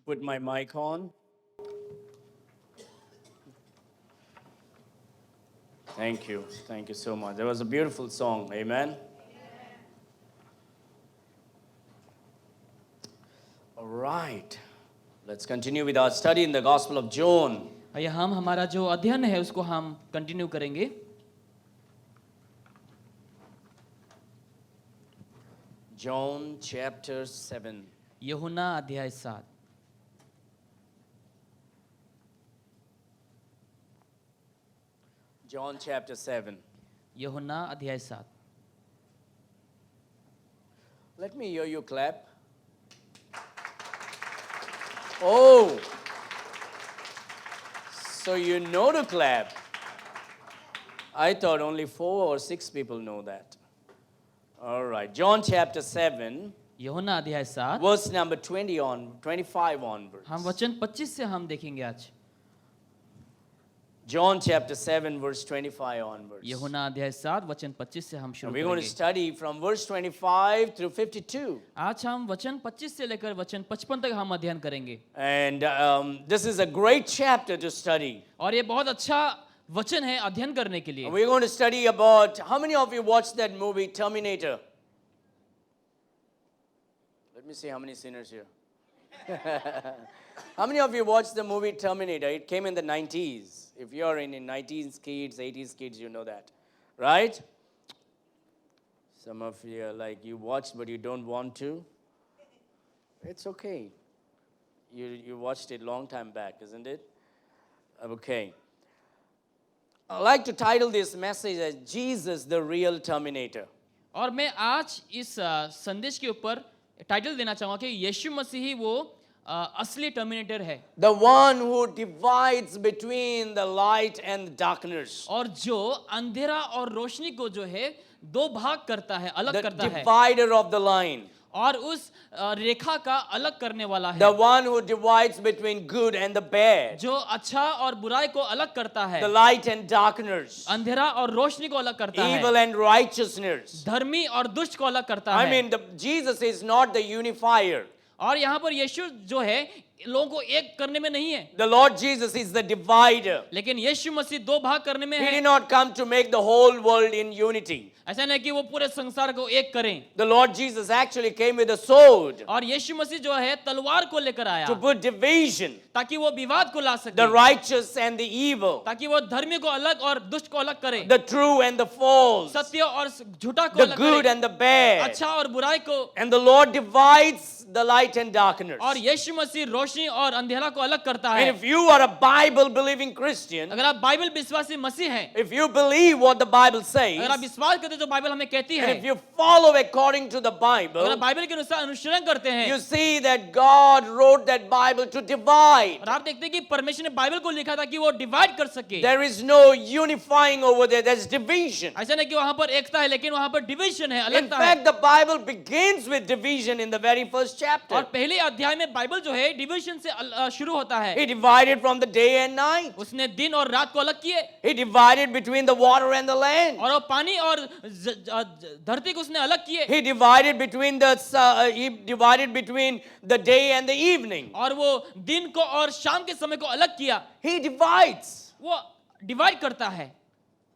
put my mic on. Thank you. Thank you so much. That was a beautiful song. Amen. All right. Let's continue with our study in the Gospel of John. आइए हम हमारा जो अध्ययन है उसको हम continue करेंगे. John chapter 7. यूहन्ना अध्याय 7. John chapter 7. यूहन्ना अध्याय 7. Let me hear you clap. Oh. So you know to clap. I thought only 4 or 6 people know that. All right. John chapter 7, यूहन्ना अध्याय 7 verse number 25 onwards. हम वचन 25 से हम देखेंगे आज. John chapter 7, verse 25 onwards. यूहन्ना अध्याय 7 वचन 25 से हम And शुरू we're going to करेंगे. study from verse 25 through 52. आज हम वचन 25 से लेकर वचन 55 तक हम अध्ययन करेंगे. And this is a great chapter to study. और ये बहुत अच्छा वचन है अध्ययन करने के लिए. And we're going to study about, how many of you watched that movie Terminator? Let me see how many sinners here. How many of you watched the movie Terminator? It came in the 90s. If you're in the 90s kids, 80s kids, you know that. Right? Some of you are like, you watched but you don't want to. It's okay. You watched it long time back, isn't it? Okay. I'd like to title this message as Jesus, the real Terminator. और मैं आज इस संदेश के ऊपर title देना चाहूँगा कि यीशु मसीह ही वो असली टर्मिनेटर है. The one who divides between the light and darkness. और जो अंधेरा और रोशनी को जो है दो भाग करता है, अलग The करता है. divider of the line. और उस रेखा का अलग करने वाला है. The one who divides between good and the bad. जो अच्छा और बुराई को अलग करता है. The light and darkness. अंधेरा और रोशनी को अलग करता है. Evil and righteousness. धर्मी और दुष्ट को अलग करता I है. mean, Jesus is not the unifier. और यहाँ पर यीशु जो है लोगों को एक करने में नहीं है. The Lord Jesus is the divider. लेकिन यीशु मसीह दो भाग करने में He है. did not come to make the whole world in unity. ऐसा नहीं कि वो पूरे संसार को एक करें. The Lord Jesus actually came with a sword और यीशु मसीह जो है तलवार को लेकर आया to put division, ताकि वो विवाद को ला सके. the righteous and the evil, ताकि वो धर्मी को अलग और दुष्ट को अलग करे. the true and the false, सत्य और झूठा को the अलग good करे. and the bad. अच्छा और बुराई को. And the Lord divides the light and darkness. और यीशु मसीह रोशनी और अंधेरा को अलग करता And है. if you are a Bible believing Christian, अगर आप बाइबल विश्वासी मसीह हैं, if you believe what the Bible says, अगर आप विश्वास करते हैं जो बाइबल हमें कहती and है, if you follow according to the अगर Bible, आप बाइबल के अनुसार अनुसरण करते हैं, you see that God wrote that Bible to divide. और आप देखते हैं कि परमेश्वर ने बाइबल को लिखा था कि वो डिवाइड कर सके. There is no unifying over there, there's division. ऐसा नहीं कि वहां पर एकता है, लेकिन वहां पर डिवीजन है, In अलगता है. fact, the Bible begins with division in the very first और chapter. पहले अध्याय में बाइबल जो है डिवीजन से शुरू होता है. He divided from the day and night. उसने दिन और रात को अलग किए. He divided between the water and the land. और वो पानी और धरती को उसने अलग किए. He divided between the day and the evening. और वो दिन को और शाम के समय को अलग किया. He divides. वो डिवाइड करता है.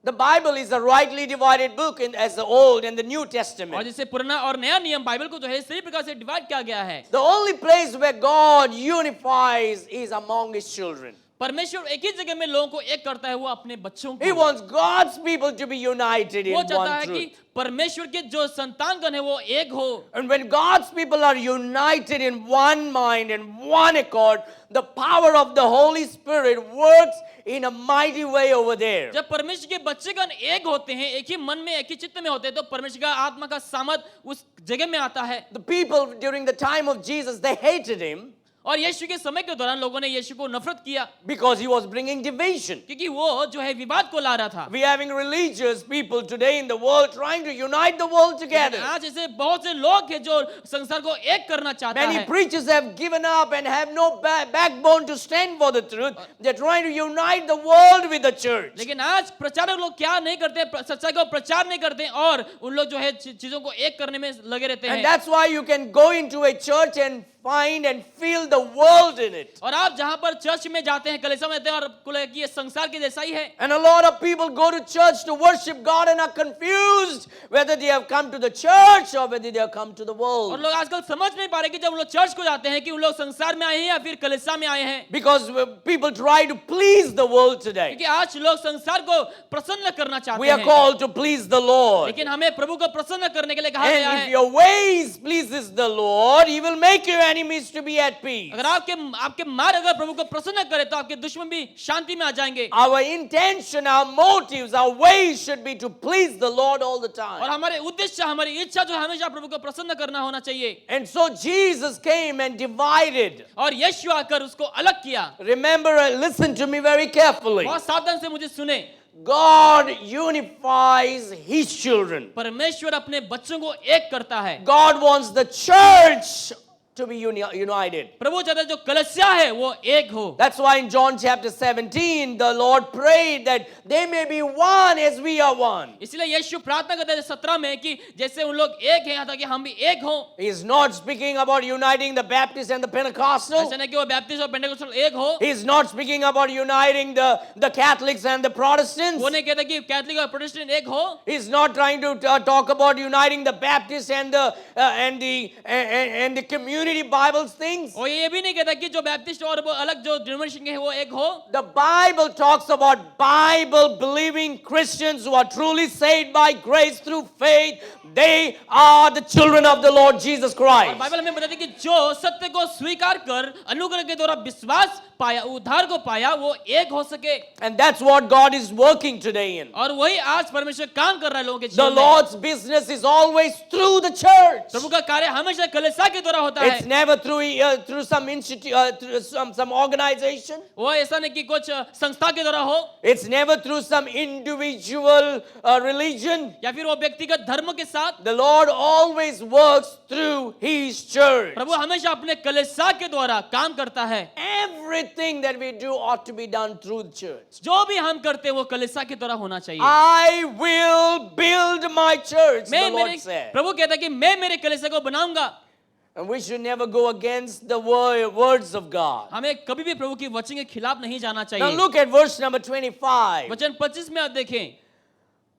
The Bible is a rightly divided book as the Old and the New और Testament. जैसे पुराना और नया नियम बाइबल को जो है सही प्रकार से डिवाइड किया गया है. The only place where God unifies is among His children. परमेश्वर एक ही जगह में लोगों को एक करता है, वो अपने बच्चों He को. wants God's people to be united in वो चाहता one है कि truth. परमेश्वर के जो संतानगण है वो एक हो. And when God's people are united in one mind and one accord, the power of the Holy Spirit works in a mighty way over there. जब परमेश्वर के बच्चेगण एक होते हैं, एक ही मन में, एक ही चित्त में होते हैं, तो परमेश्वर का आत्मा का सामर्थ उस जगह में आता है. The people during the time of Jesus, they hated Him और यीशु के समय के दौरान लोगों ने यीशु को नफरत किया, because He was bringing division. क्योंकि वो जो है विवाद को ला रहा था. We're having religious people today in the world trying to unite the world together. आज ऐसे बहुत से लोग हैं जो संसार को एक करना चाहता Many है. preachers have given up and have no backbone to stand for the truth. They're trying to unite the world with the church. लेकिन आज प्रचारक लोग क्या नहीं करते, सच्चाई को प्रचार नहीं करते और उन लोग जो है चीजों को एक करने में लगे रहते And हैं. that's why you can go into a church and find and feel the world in it. और आप जहां पर चर्च में जाते हैं, कलीसिया में जाते हैं और आपको लगता है कि ये संसार के जैसा ही है। And a lot of people go to church to worship God and are confused whether they have come to the church or whether they have come to the और world. लोग आजकल समझ नहीं पा रहे कि जब उन लोग चर्च को जाते हैं कि उन लोग संसार में आए हैं या फिर कलीसिया में आए हैं। Because people try to please the world today. क्योंकि आज लोग संसार को प्रसन्न करना चाहते We are हैं, called to please the Lord. लेकिन हमें प्रभु को प्रसन्न करने के लिए कहा गया And if है। your ways pleases the Lord, He will make your enemies to be at peace. अगर आपके मार्ग अगर प्रभु को प्रसन्न करे तो आपके दुश्मन भी शांति में आ जाएंगे। Our intention, our motives, our ways should be to please the Lord all the और time. हमारे उद्देश्य, हमारी इच्छा जो हमेशा प्रभु को प्रसन्न करना होना चाहिए। And so Jesus came and divided. और यीशु आकर उसको अलग किया। Remember, listen to me very carefully. बहुत सावधान से मुझे सुने। God unifies His children. परमेश्वर अपने बच्चों को एक करता है। God wants the church to be united. प्रभु चाहता है जो कलीसिया है वो एक हो। That's why in John chapter 17, the Lord prayed that they may be one as we are one. इसलिए यीशु प्रार्थना करता है 17 में कि जैसे उन लोग एक हैं ताकि हम भी एक हों। He is not speaking about uniting the Baptists and the Pentecostal. ऐसा नहीं कि वो बैप्टिस्ट और पेंटेकोस्टल एक हो। He is not speaking about uniting the Catholics and the Protestants. वो नहीं कहता कि कैथोलिक और प्रोटेस्टेंट एक हो। He is not trying to talk about uniting the Baptists and the community Bibles things. और ये भी नहीं कहता कि जो बैप्टिस्ट और वो अलग जो डिनोमिनेशन के हैं वो एक हो। The Bible talks about Bible believing Christians who are truly saved by grace through faith. They are the children of the Lord Jesus और Christ. बाइबल हमें बताती है कि जो सत्य को स्वीकार कर अनुग्रह के द्वारा विश्वास पाया, उद्धार को पाया, वो एक हो सके। And that's what God is working today in. और वही आज परमेश्वर काम कर रहा है लोगों के The जीवन में। Lord's business is always through the church. प्रभु का कार्य हमेशा कलीसिया के द्वारा होता है। It's never through some institute, through some organization. वो ऐसा नहीं कि कुछ संस्था के द्वारा हो It's never through some individual religion. या फिर वो व्यक्तिगत धर्म के साथ। The Lord always works through His church. प्रभु हमेशा अपने कलीसिया के द्वारा काम करता है। Everything that we do ought to be done through the church. जो भी हम करते हैं वो कलीसिया के द्वारा होना चाहिए। I will build my church, the Lord said. प्रभु कहता है कि मैं मेरे कलीसिया को बनाऊंगा। And we should never go against the words of God. हमें कभी भी प्रभु की वचन के खिलाफ नहीं जाना Now चाहिए। look at verse number 25. वचन 25 में आप देखें।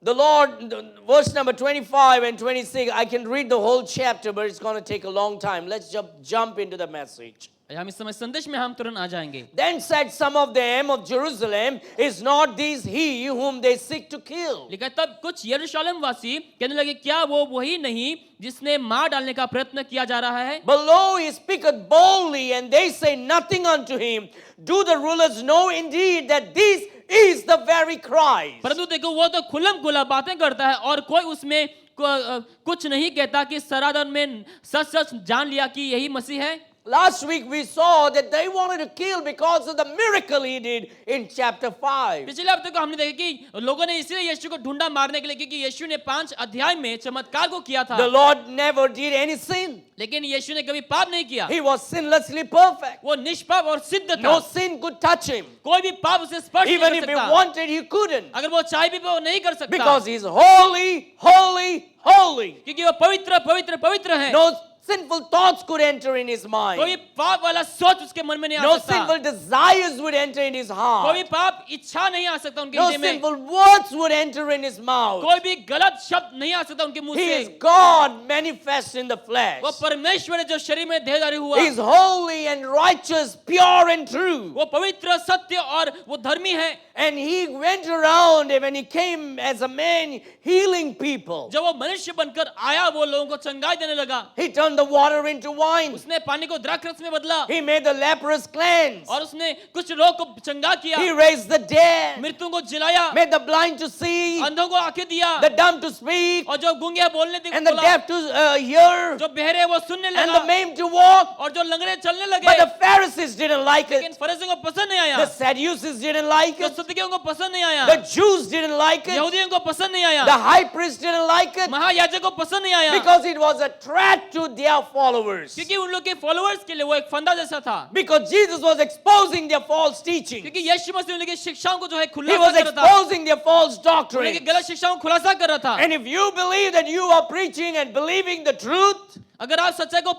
The Lord, verse number 25 and 26, I can read the whole chapter, but it's going to take a long time. Let's jump into the message. हम इस समय संदेश में हम तुरंत आ जाएंगे। Then said some of them of Jerusalem, is not this he whom they seek to kill? लिखा तब कुछ यरूशलेम वासी कहने लगे क्या वो वही नहीं जिसने मार डालने का प्रयत्न किया जा रहा है। But lo, he speaketh boldly, and they say nothing unto him. Do the rulers know indeed that this is the very Christ? परंतु देखो वो तो खुल्लम खुला बातें करता है और कोई उसमें कुछ नहीं कहता कि सरादन में सच सच जान लिया कि यही मसीह है। Last week we saw that they wanted to kill because of the miracle he did in chapter 5. पिछले हफ्ते को हमने देखा कि लोगों ने इसलिए यीशु को ढूंढा मारने के लिए क्योंकि यीशु ने 5 अध्याय में चमत्कार को किया था। The Lord never did any sin. लेकिन यीशु ने कभी पाप नहीं किया। He was sinlessly perfect. वो निष्पाप और सिद्ध था। No sin could touch him. कोई भी पाप उसे स्पर्श नहीं Even कर if he सकता। wanted, he couldn't. अगर वो चाहे भी वो नहीं कर सकता। Because he's holy, holy, holy. क्योंकि वो पवित्र पवित्र पवित्र है। No sinful thoughts could enter in his mind. कोई पाप वाला सोच उसके मन में नहीं आ No सकता। sinful desires would enter in his कोई heart. भी पाप इच्छा नहीं आ सकता उनके No हृदय में। sinful words would enter in his mouth. कोई भी गलत शब्द नहीं आ सकता उनके मुंह He से। is God manifest in the flesh. वो परमेश्वर है जो शरीर में देहधारी हुआ। He is holy and righteous, pure and true. वो पवित्र सत्य और वो धर्मी है। And he went around when he came as a man healing people. जब वो मनुष्य बनकर आया वो लोगों को चंगाई देने लगा। He turned the water into wine. उसने पानी को द्राक्षरस में बदला He made the lepers cleanse. और उसने कुछ लोगों को चंगा किया। He raised the dead. मृत्युओं को जिलाया। Made the blind to see. अंधों को आंखें दिया। The dumb to speak. और जो गूंगे बोलने And the deaf to hear. जो बहरे वो सुनने And लगा। the maimed to walk. और जो लंगड़े चलने लगे। But the Pharisees didn't like लेकिन it. फरीसियों को पसंद नहीं आया। The Sadducees didn't like जो it. सदुकियों को पसंद नहीं आया। The Jews didn't like it. यहूदियों को पसंद नहीं आया। The high priest didn't like it. महायाजक को पसंद नहीं आया। Because it was a threat to their followers. क्योंकि उन लोग के फॉलोअर्स के लिए वो एक फंदा जैसा था। Because Jesus was exposing their false teaching. क्योंकि यीशु मसीह उनकी शिक्षाओं को जो है He खुलासा was कर रहा था। exposing their false उनकी doctrine. गलत शिक्षाओं को खुलासा कर रहा था। And if you believe that you are preaching and believing the truth, अगर आप सच्चाई को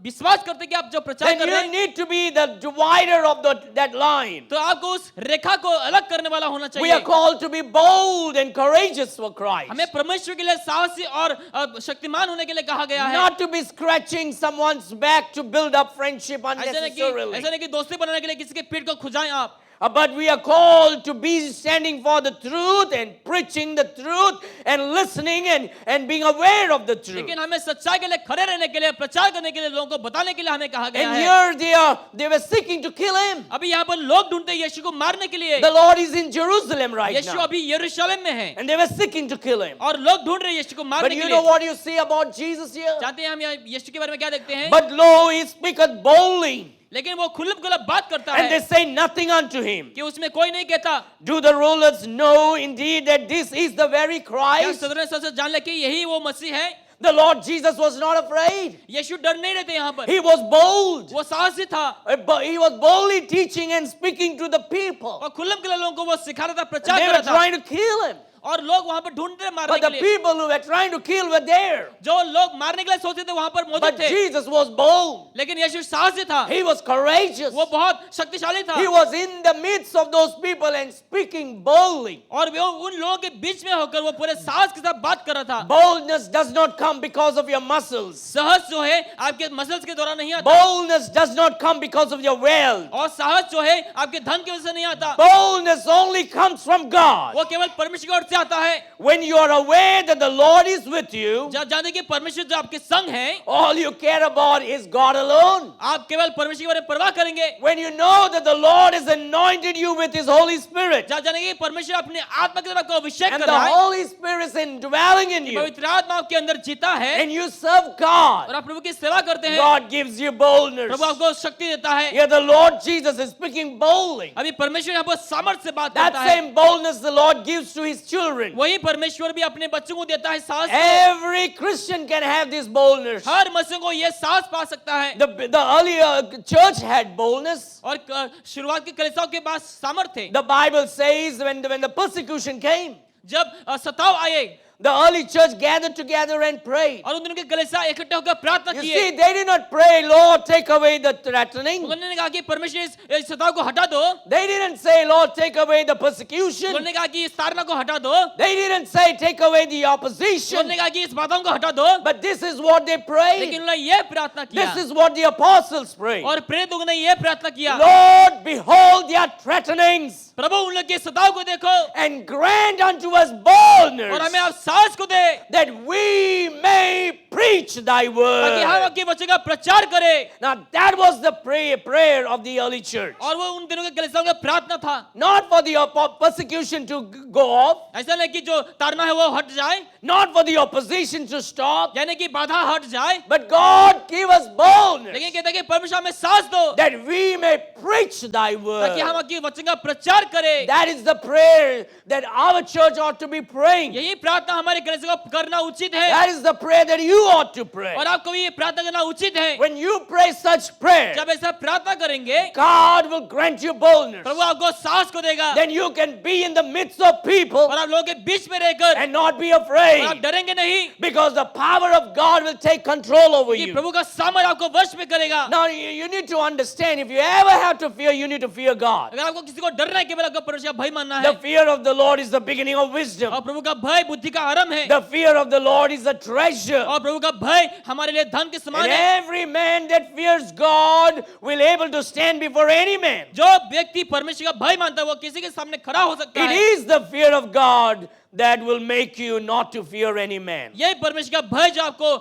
विश्वास करते हैं कि आप जो प्रचार then कर रहे you हैं, need to be the divider of that line. तो आपको उस रेखा को अलग करने वाला होना We are चाहिए. called to be bold and courageous for Christ. हमें परमेश्वर के लिए साहसी और शक्तिमान होने के लिए कहा गया है. Not to be scratching someone's back to build up friendship ऐसा unnecessarily. नहीं कि दोस्ती बनाने के लिए किसी के पीठ को खुजाएं आप. But we are called to be standing for the truth and preaching the truth and listening and being aware of the truth. लेकिन हमें सच्चाई के लिए खड़े रहने के लिए, प्रचार करने के लिए, लोगों को बताने के लिए हमें कहा गया And है. here they were seeking to kill him. अभी यहाँ पर लोग ढूंढते हैं यीशु को मारने के लिए. The Lord is in Jerusalem right Yeshu now. अभी यरूशलेम में है And they were seeking to kill him. और लोग ढूंढ रहे हैं यीशु को But मारने you के know लिए. what you see about Jesus here? जानते हैं हम यहाँ यीशु के बारे में क्या देखते हैं? But lo, he speaketh boldly. लेकिन वो खुल्लम खुल्ला बात करता And they है say nothing unto him. कि उसमें कोई नहीं कहता. Do the rulers know indeed that this is the very क्या Christ? सदर सच जान ले कि यही वो मसीह है? The Lord Jesus was not afraid. यीशु डर नहीं रहते यहाँ पर. He was bold. वो साहसी था But he was boldly teaching and speaking to the people. और खुल्लम खुल्ला लोगों को वो सिखा रहा था, And प्रचार they कर were रहा था. trying to kill him. और लोग वहां पर ढूंढते रहे मारने But के the लिए. people who were trying to kill were there. जो लोग मारने के लिए सोचते थे वहां पर मौजूद But थे. Jesus was bold. लेकिन यीशु साहसी था. He was courageous. वो बहुत शक्तिशाली था. He was in the midst of those people and speaking boldly. और वो उन लोगों के बीच में होकर वो पूरे साहस के साथ बात कर रहा था. Boldness does not come because of your muscles. साहस जो है आपके मसल्स के द्वारा नहीं आता. Boldness does not come because of your wealth. और साहस जो है आपके धन की वजह से नहीं आता. Boldness only comes from God. वो केवल परमेश्वर की ओर से आता है. When you are aware that the Lord is with you, जब जानते कि परमेश्वर जो आपके संग है, all you care about is God alone. आप केवल परमेश्वर के बारे में परवाह करेंगे. When you know that the Lord has anointed you with His Holy Spirit, जब जानेंगे कि परमेश्वर अपने आत्मा के द्वारा आपको अभिषेक and कर the रहा है, Holy Spirit is indwelling in you, पवित्र आत्मा आपके अंदर जीता है and you serve और God, आप प्रभु की सेवा करते हैं, God gives you boldness. प्रभु आपको शक्ति देता है. Here the Lord Jesus is speaking boldly. अभी परमेश्वर यहाँ पर सामर्थ्य से बात That करता है. same boldness the Lord gives to His children. वही परमेश्वर भी अपने बच्चों को देता है साहस. Every Christian can have this boldness. हर मसीह को ये साहस पा सकता है. The earlier church had boldness. और शुरुआत की कलीसियाओं के पास सामर्थ्य थे. The Bible says when the persecution came, जब सताव आए, the early church gathered together and prayed. और उन दिनों के कलीसिया इकट्ठे होकर प्रार्थना You किए. see, they did not pray, Lord, take away the threatening. उन्होंने कहा कि परमेश्वर इस सताव को हटा दो. They didn't say, Lord, take away the persecution. उन्होंने कहा कि इस ताड़ना को हटा दो. They didn't say, take away the opposition. उन्होंने कहा कि इस बाधाओं को हटा दो. But this is what they लेकिन prayed. उन्होंने ये प्रार्थना किया. This is what the apostles prayed. और प्रेरितों ने ये प्रार्थना किया. Lord, behold their threatenings प्रभु उन लोग के सताव को देखो and grant unto us और boldness हमें आप साहस को दे that we may preach thy ताकि हम word. आपके वचन का प्रचार करें. Now that was the prayer of the early church. और वो उन दिनों के कलीसियाओं का प्रार्थना था. Not for the persecution to go off, ऐसा नहीं कि जो ताड़ना है वो हट जाए, not for the opposition to stop, यानी कि बाधा हट जाए, but God give us boldness लेकिन कहता है कि परमेश्वर हमें साहस दो that we may preach thy ताकि हम word. आपके वचन का प्रचार करें. That is the prayer that our church ought to be praying. यही प्रार्थना हमारे कलीसिया को करना उचित है. That is the prayer that you ought to pray. और आपको भी ये प्रार्थना करना उचित है. When you pray such prayer, जब ऐसा प्रार्थना करेंगे, God will grant you boldness. प्रभु आपको साहस को देगा Then you can be in the midst of people और आप लोगों के बीच में रहकर and not be और आप afraid, डरेंगे नहीं because the power of God will take control over कि you. प्रभु का सामर्थ्य आपको वश में करेगा. Now you need to understand, if you ever have to fear, you need to fear God. अगर आपको किसी को डरना है केवल आपको परमेश्वर का भय मानना है. The fear of the Lord is the beginning of wisdom. और प्रभु का भय बुद्धि का आरंभ है. The fear of the Lord is a treasure. और प्रभु का भय हमारे लिए धन के समान And है. every man that fears God will able to stand before any man. जो व्यक्ति परमेश्वर का भय मानता है वो किसी के सामने खड़ा हो सकता It है. is the fear of God that will make you not to fear any man. यही परमेश्वर का भय जो आपको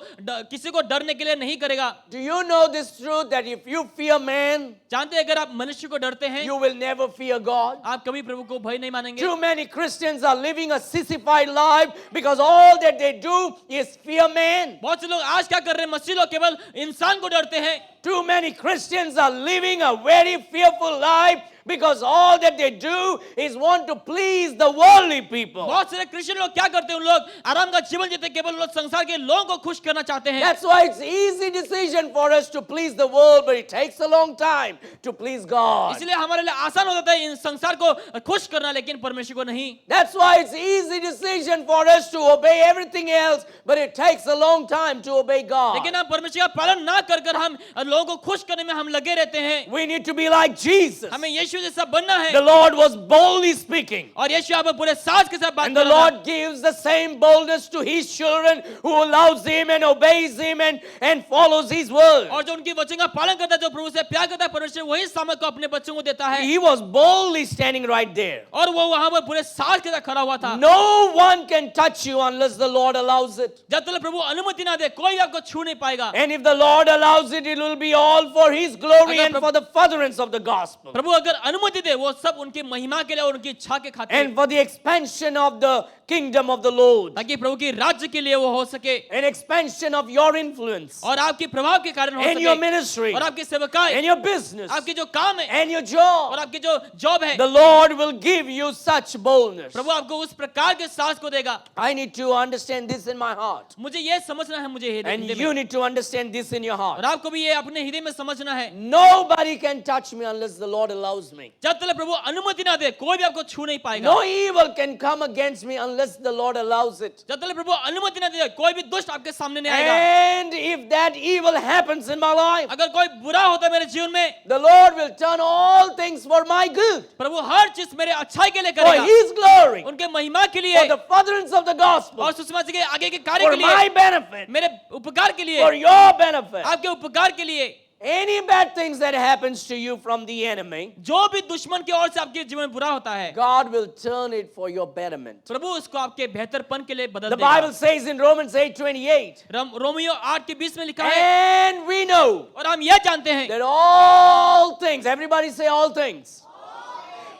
किसी को डरने के लिए नहीं करेगा. Do you know this truth that if you fear man, जानते हैं अगर आप मनुष्य को डरते हैं you will never fear God? आप कभी प्रभु को भय नहीं मानेंगे. Too many Christians are living a sissified life because all that they do is fear man. बहुत से लोग आज क्या कर रहे हैं, मसीह लोग केवल इंसान को डरते हैं. Too many Christians are living a very fearful life because all that they do is want to please the worldly people. बहुत सारे क्रिश्चियन लोग क्या करते हैं, उन लोग आराम का जीवन जीते, केवल उन लोग संसार के लोगों को खुश करना चाहते हैं. That's why it's easy decision for us to please the world, but it takes a long time to please God. इसलिए हमारे लिए आसान हो जाता है इन संसार को खुश करना, लेकिन परमेश्वर को नहीं. That's why it's easy decision for us to obey everything else, but it takes a long time to obey God. लेकिन हम परमेश्वर का पालन ना कर कर हम लोगों को खुश करने में हम लगे रहते हैं. We need to be like Jesus. हमें यीशु जैसा बनना है. The Lord was boldly speaking. और यीशु यहाँ पर पूरे साज के साथ बात And कर the रहा था. Lord gives the same boldness to His children who loves Him and obeys Him and follows His word. और जो उनकी वचन का पालन करता है, जो प्रभु से प्यार करता है, परमेश्वर वही सामर्थ को अपने बच्चों को देता है. He was boldly standing right there. और वो वहां पर पूरे साज के साथ खड़ा हुआ था. No one can touch you unless the Lord allows it. जब तक प्रभु अनुमति ना दे, कोई आपको छू नहीं पाएगा. And if the Lord allows it, it will be all for His glory and for the furtherance of the gospel. प्रभु अगर अनुमति दे, वो सब उनकी महिमा के लिए और उनकी इच्छा के खातिर, And for the expansion of the kingdom of the Lord. ताकि प्रभु की राज्य के लिए वो हो सके, An expansion of your influence. और आपके प्रभाव के कारण हो And your सके, ministry. और आपकी सेवकाई, And your business. आपकी जो काम है, And your और job. आपकी जो जॉब है, The Lord will give you such boldness. प्रभु आपको उस प्रकार के साहस को देगा. I need to understand this in my heart. मुझे ये समझना है, मुझे And हृदय you में, need to understand this in your और heart. आपको भी ये अपने हृदय में समझना है. Nobody can touch me unless the Lord allows me. जब तक प्रभु अनुमति ना दे, कोई भी आपको छू नहीं पाएगा. No evil can come against me unless the Lord allows it. जब तक प्रभु अनुमति ना दे, कोई भी दुष्ट आपके सामने नहीं आएगा. And if that evil happens in my life, अगर कोई बुरा होता है मेरे जीवन में, the Lord will turn all things for my good, प्रभु हर चीज मेरे अच्छाई के लिए for करेगा, His glory, उनके महिमा के for लिए, the furtherance of the gospel, और सुसमाचार के आगे के कार्य for के my लिए, benefit, मेरे उपकार के लिए, for your benefit. आपके उपकार के लिए. Any bad things that happens to you from the enemy, जो भी दुश्मन की ओर से आपके जीवन में बुरा होता है, God will turn it for your betterment. प्रभु उसको आपके बेहतरपन के लिए बदल The देगा. Bible says in Romans 8:28, Romeo 8:20 में लिखा है, and we know और हम यह जानते हैं that all things, everybody say all things,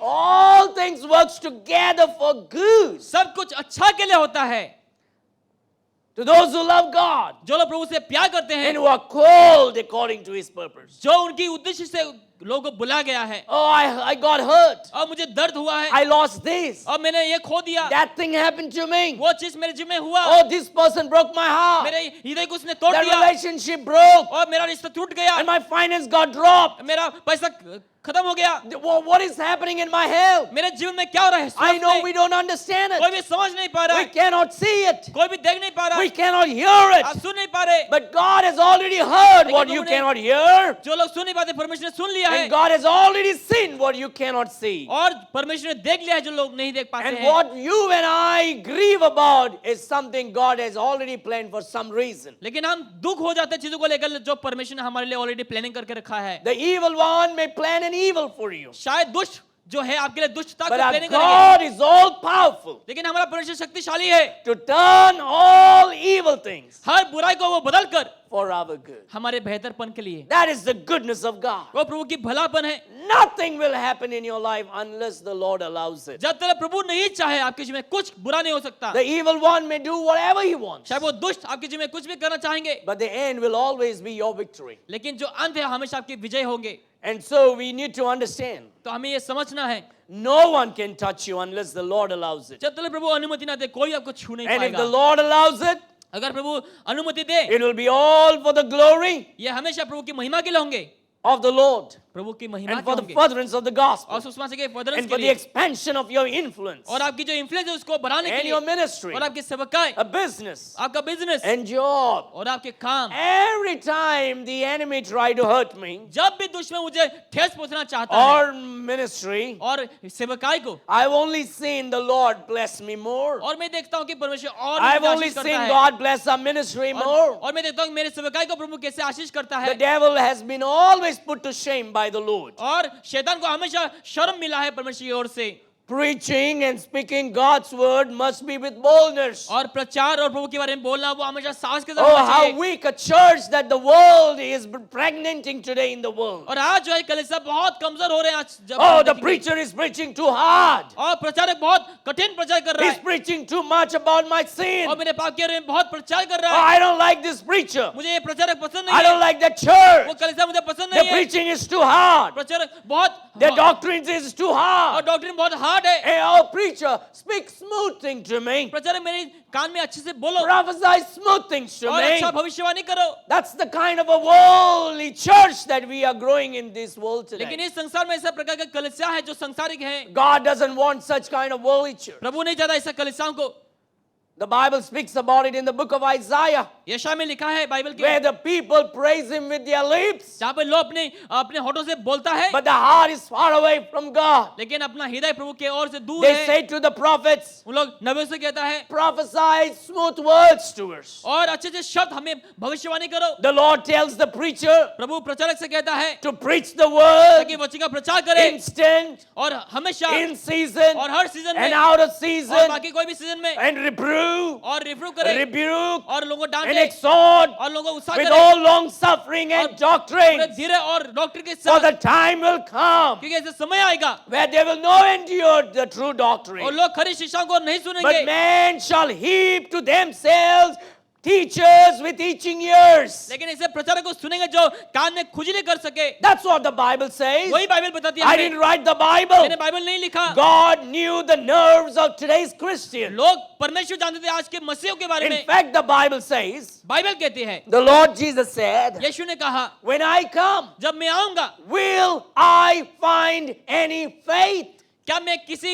all things works together for good सब कुछ अच्छा के लिए होता है, to those who love God जो लोग प्रभु से प्यार करते हैं, and who are called according to His purpose. जो उनकी उद्देश्य से लोगों को बुला गया है. Oh, I got hurt. और मुझे दर्द हुआ है, I lost this. और मैंने ये खो दिया, That thing happened to me. वो चीज मेरे जीवन में हुआ, Oh, this person broke my heart. मेरे हृदय को उसने तोड़ That दिया, relationship broke. और मेरा रिश्ता टूट गया, And my finance got dropped. मेरा पैसा खत्म हो गया, What is happening in my health? मेरे जीवन में क्या हो रहा है, I know स्वास्थ्य we में don't understand कोई it. भी समझ नहीं पा रहा We है, cannot see it. कोई भी देख नहीं पा रहा We है, cannot hear आप it. सुन नहीं पा रहे. But God has already heard what you cannot hear. जो लोग सुन नहीं पाते, परमेश्वर ने सुन लिया है, And God has already seen what you cannot see. और परमेश्वर ने देख लिया है जो लोग नहीं देख पाते And हैं. what you and I grieve about is something God has already planned for some reason. लेकिन हम दुख हो जाते हैं चीजों को लेकर जो परमेश्वर ने हमारे लिए ऑलरेडी प्लानिंग करके रखा है. The evil one may plan an evil for you. शायद दुष्ट जो है आपके लिए दुष्टता को But our प्लानिंग करेंगे, God is all powerful लेकिन हमारा परमेश्वर शक्तिशाली है, to turn all evil things हर बुराई को वो बदल कर for our good. हमारे बेहतरपन के लिए. That is the goodness of God. वो प्रभु की भलापन है. Nothing will happen in your life unless the Lord allows it. जब तक प्रभु नहीं चाहे आपके जीवन में कुछ बुरा नहीं हो सकता. The evil one may do whatever he wants, शायद वो दुष्ट आपके जीवन में कुछ भी करना चाहेंगे, but the end will always be your victory. लेकिन जो अंत है हमेशा आपकी विजय होंगे. And so we need to understand, तो हमें ये समझना है, no one can touch you unless the Lord allows it. जब तक प्रभु अनुमति ना दे कोई आपको छू नहीं And if the पाएगा. Lord allows it, अगर प्रभु अनुमति दे, it will be all for the glory ये हमेशा प्रभु की महिमा के लिए होंगे, of the Lord प्रभु की महिमा and के for the होंगे, furtherance of the gospel और सुसमाचार के फर्दरेंस and के for the लिए, expansion of your influence और आपकी जो इन्फ्लुएंस है उसको बढ़ाने के and your लिए, ministry, और आपकी सेवकाई, a business आपका बिजनेस and job. और आपके काम. Every time the enemy tried to hurt me जब भी दुश्मन मुझे ठेस पहुंचना चाहता है or ministry, और सेवकाई को, I've only seen the Lord bless me more. और मैं देखता हूँ कि परमेश्वर और I've मुझे only आशीष seen करता है, God bless our ministry more. और मैं देखता हूँ कि मेरे सेवकाई को प्रभु कैसे आशीष करता है, The devil has been always put to shame by the Lord. और शैतान को हमेशा शर्म मिला है परमेश्वर की ओर से. Preaching and speaking God's word must be with boldness. और प्रचार और प्रभु के बारे में बोलना वो हमेशा साहस के साथ Oh, होना how चाहिए। weak a church that the world is pregnanting today in the world. और आज जो है कलीसिया बहुत कमजोर हो रहे हैं आज जब Oh, हम the देखेंगे। preacher is preaching too hard. और प्रचारक बहुत कठिन प्रचार कर रहा He's है preaching too much about my sin. और मेरे पाप के बारे में बहुत प्रचार कर Oh, रहा है। I don't like this preacher. मुझे ये प्रचारक पसंद I नहीं don't है, like the वो church. कलीसिया मुझे पसंद The नहीं है। preaching is too hard. प्रचारक बहुत The doctrines is too और hard. डॉक्ट्रिन बहुत हार्ड है। Hey, oh, preacher, speak smooth things to me. प्रचारक मेरे कान में अच्छे से बोलो Prophesy smooth things to और me. अच्छा भविष्यवाणी करो। That's the kind of a worldly church that we are growing in this world लेकिन today. इस संसार में ऐसा प्रकार का कलीसिया है जो संसारिक है। God doesn't want such kind of worldly church. प्रभु नहीं चाहता ऐसा कलीसियाओं को। The Bible speaks about it in the book of Isaiah, यशायाह में लिखा है बाइबल where के, the people praise him with their lips, जहाँ पे लोग अपने अपने होठों से बोलता है but the heart is far away from God. लेकिन अपना हृदय प्रभु के ओर से दूर They है। say to the prophets, उन लोग नबियों से कहता है prophesy smooth words to us. और अच्छे अच्छे शब्द हमें भविष्यवाणी करो। The Lord tells the preacher प्रभु प्रचारक से कहता है to preach the word ताकि वचन का प्रचार करे instant, और हमेशा in season, और हर सीजन and में out of और season, बाकी कोई भी सीजन में and reprove, और रिफ्रू करे rebuke, और लोगों को and डांटे exhort और लोगों को उत्साह with करे all long suffering and पूरे doctrines. धीरे और डॉक्टर के For साथ, the time will come क्योंकि ऐसे समय आएगा where they will not endure the true और doctrine, लोग खरी शिक्षाओं को नहीं but सुनेंगे men shall heap to themselves teachers with itching ears. लेकिन ऐसे प्रचारक को सुनेंगे जो कान में खुजली कर सके। That's what the Bible says. वही बाइबल बताती है I हमें। didn't write the Bible. मैंने बाइबल नहीं लिखा। God knew the nerves of today's Christian. लोग परमेश्वर जानते थे आज के मसीहों के बारे In में। fact, the Bible says, Bible कहती है the Lord Jesus said, यीशु ने कहा when I come, जब मैं आऊंगा will I find any faith? क्या मैं किसी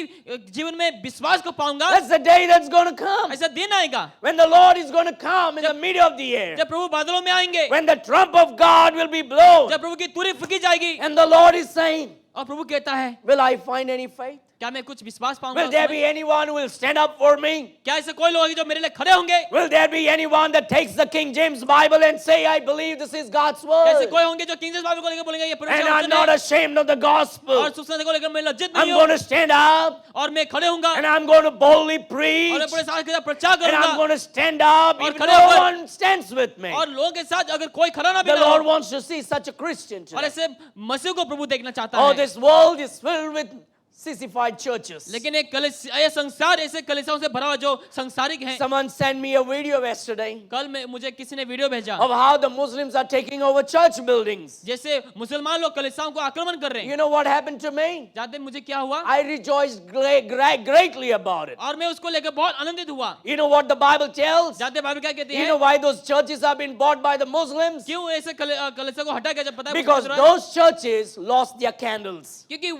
जीवन में विश्वास को पाऊंगा? That's the day that's going to come. ऐसा दिन आएगा When the Lord is going to come in the middle of the air. जब प्रभु बादलों में आएंगे, When the trump of God will be blown. जब प्रभु की तुरी फूकी जाएगी And the Lord is saying, और प्रभु कहता है will I find any faith? क्या मैं कुछ विश्वास पाऊंगा Will there उसमें? be anyone who will stand up for me? क्या ऐसे कोई लोग हैं जो मेरे लिए खड़े होंगे? Will there be anyone that takes the King James Bible and say, I believe this is God's कैसे word? कोई होंगे जो किंग जेम्स बाइबल को लेकर बोलेंगे ये And परमेश्वर I'm वचन not है ashamed of the और gospel. सुसमाचार को लेकर मैं लज्जित I'm नहीं going हूँ to stand up और मैं खड़े होऊंगा and I'm going to boldly और preach मैं पूरे साथ के साथ प्रचार and I'm करूंगा going to stand up और if खड़े no होकर- one stands with me. और लोगों के साथ अगर कोई खड़ा ना भी The ना Lord हो wants to see such a Christian और today. ऐसे मसीह को प्रभु देखना चाहता Oh, है। this world is filled with sissified churches. लेकिन ये संसार ऐसे कलीसियाओं से भरा हुआ जो संसारिक हैं। Someone sent me a video yesterday कल में मुझे किसी ने वीडियो भेजा of how the Muslims are taking over church buildings. जैसे मुसलमान लोग कलीसियाओं को आक्रमण कर रहे हैं। You know what happened to me? जानते हैं मुझे क्या हुआ? I rejoiced greatly about it. और मैं उसको लेकर बहुत आनंदित हुआ। You know what the Bible tells? जानते हैं बाइबल क्या कहती You है? know why those churches have been bought by the Muslims? क्यों ऐसे कलीसिया को हटा के जब पता है Because मुझे those churches lost their candles. क्योंकि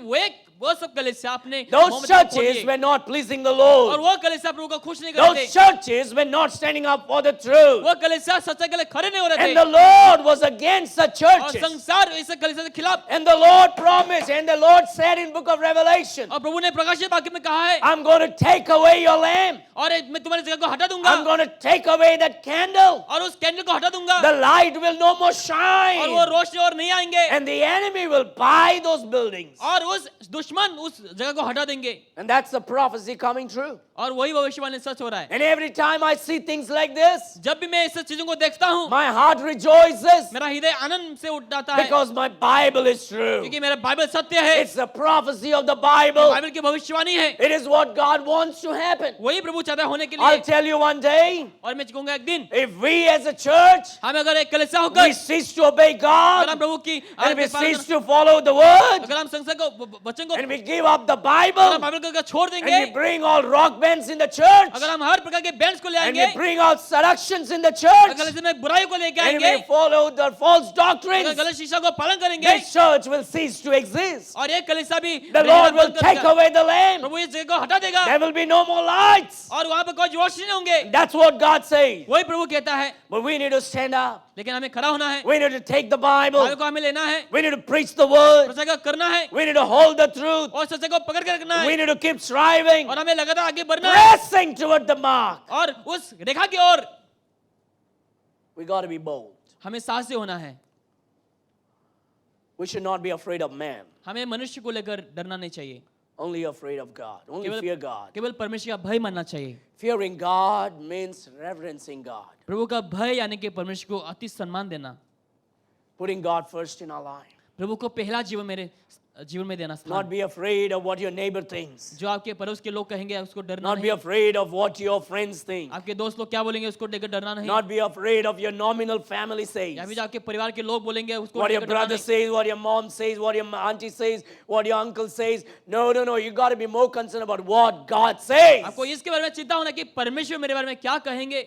वो सब कलीसिया अपने Those मोमबत्ती को खो churches दिए। were not pleasing the और Lord. वो कलीसिया प्रभु को खुश नहीं Those करते। churches were not standing up for the truth. वो कलीसिया सच्चाई के लिए खड़े नहीं हो रहे And थे। the Lord was against the और churches. संसार इस कलीसिया के खिलाफ। And the Lord promised, and the Lord said in book of Revelation, और प्रभु ने प्रकाशित वाक्य में कहा है I'm going to take away your lamp. और मैं तुम्हारी जगह को हटा I'm दूंगा going to take away that candle. और उस कैंडल को हटा दूंगा The light will no more और वो shine. रोशनी और नहीं आएंगे And the enemy will buy those buildings. और उस दुश्मन उस जगह को हटा देंगे And that's the prophecy coming true. और वही भविष्यवाणी सच हो रहा है। And every time I see things like this, जब भी मैं ऐसी चीजों को देखता हूँ my heart rejoices मेरा हृदय आनंद से उठ जाता है because my Bible is true. क्योंकि मेरा बाइबल सत्य है। It's the prophecy of the Bible. Bible की भविष्यवाणी है। It is what God wants to happen. वही प्रभु चाहता है होने के I'll लिए। tell you one day, और मैं कहूंगा एक दिन if we as a church, हम अगर एक कलीसिया होकर we cease to obey अगर हम God, प्रभु की and we आज्ञा पालन cease to follow the word, अगर हम संसार को वचन को and we give up the अगर हम Bible, बाइबल को अगर छोड़ and देंगे we bring all rock bands in the church, अगर हम हर प्रकार के बैंड्स को ले and आएंगे we bring all seductions in the church, अगर इसमें बुराई को लेके and आएंगे we follow the false अगर doctrines, गलत शिक्षा को पालन करेंगे this church will cease to exist. और ये कलीसिया भी The Lord will take away the lamp. प्रभु इस जगह को हटा देगा There will be no more lights. और वहां पे कोई रोशनी नहीं होंगे। That's what God says. वही प्रभु कहता है But we need to stand up. लेकिन हमें खड़ा होना है We need to take the Bible Bible. को हमें लेना है We need to preach the word. प्रचार को करना है We need to hold the truth. और सच्चाई को पकड़ के रखना We है need to keep striving, और हमें लगातार आगे बढ़ना है pressing toward the mark. और उस रेखा की ओर We got to be bold. हमें साहसी होना है। We should not be afraid of man. हमें मनुष्य को लेकर डरना नहीं चाहिए। Only afraid of God. Only केवल- fear God. केवल परमेश्वर का भय मानना चाहिए। Fearing God means reverencing God. प्रभु का भय यानी कि परमेश्वर को अति सम्मान देना, Putting God first in our life. प्रभु को पहला जीवन मेरे जीवन में देना स्थान। Not be afraid of what your neighbor thinks. जो आपके पड़ोस के लोग कहेंगे उसको डरना Not be नहीं। afraid of what your friends think. आपके दोस्त लोग क्या बोलेंगे उसको लेकर डरना नहीं। Not be afraid of your nominal family says. या फिर जो आपके परिवार के लोग बोलेंगे उसको What your लेकर डरना brother नहीं। says, what your mom says, what your auntie says, what your uncle says. No. You got to be more concerned about what God says. आपको इसके बारे में चिंता होना कि परमेश्वर मेरे बारे में क्या कहेंगे।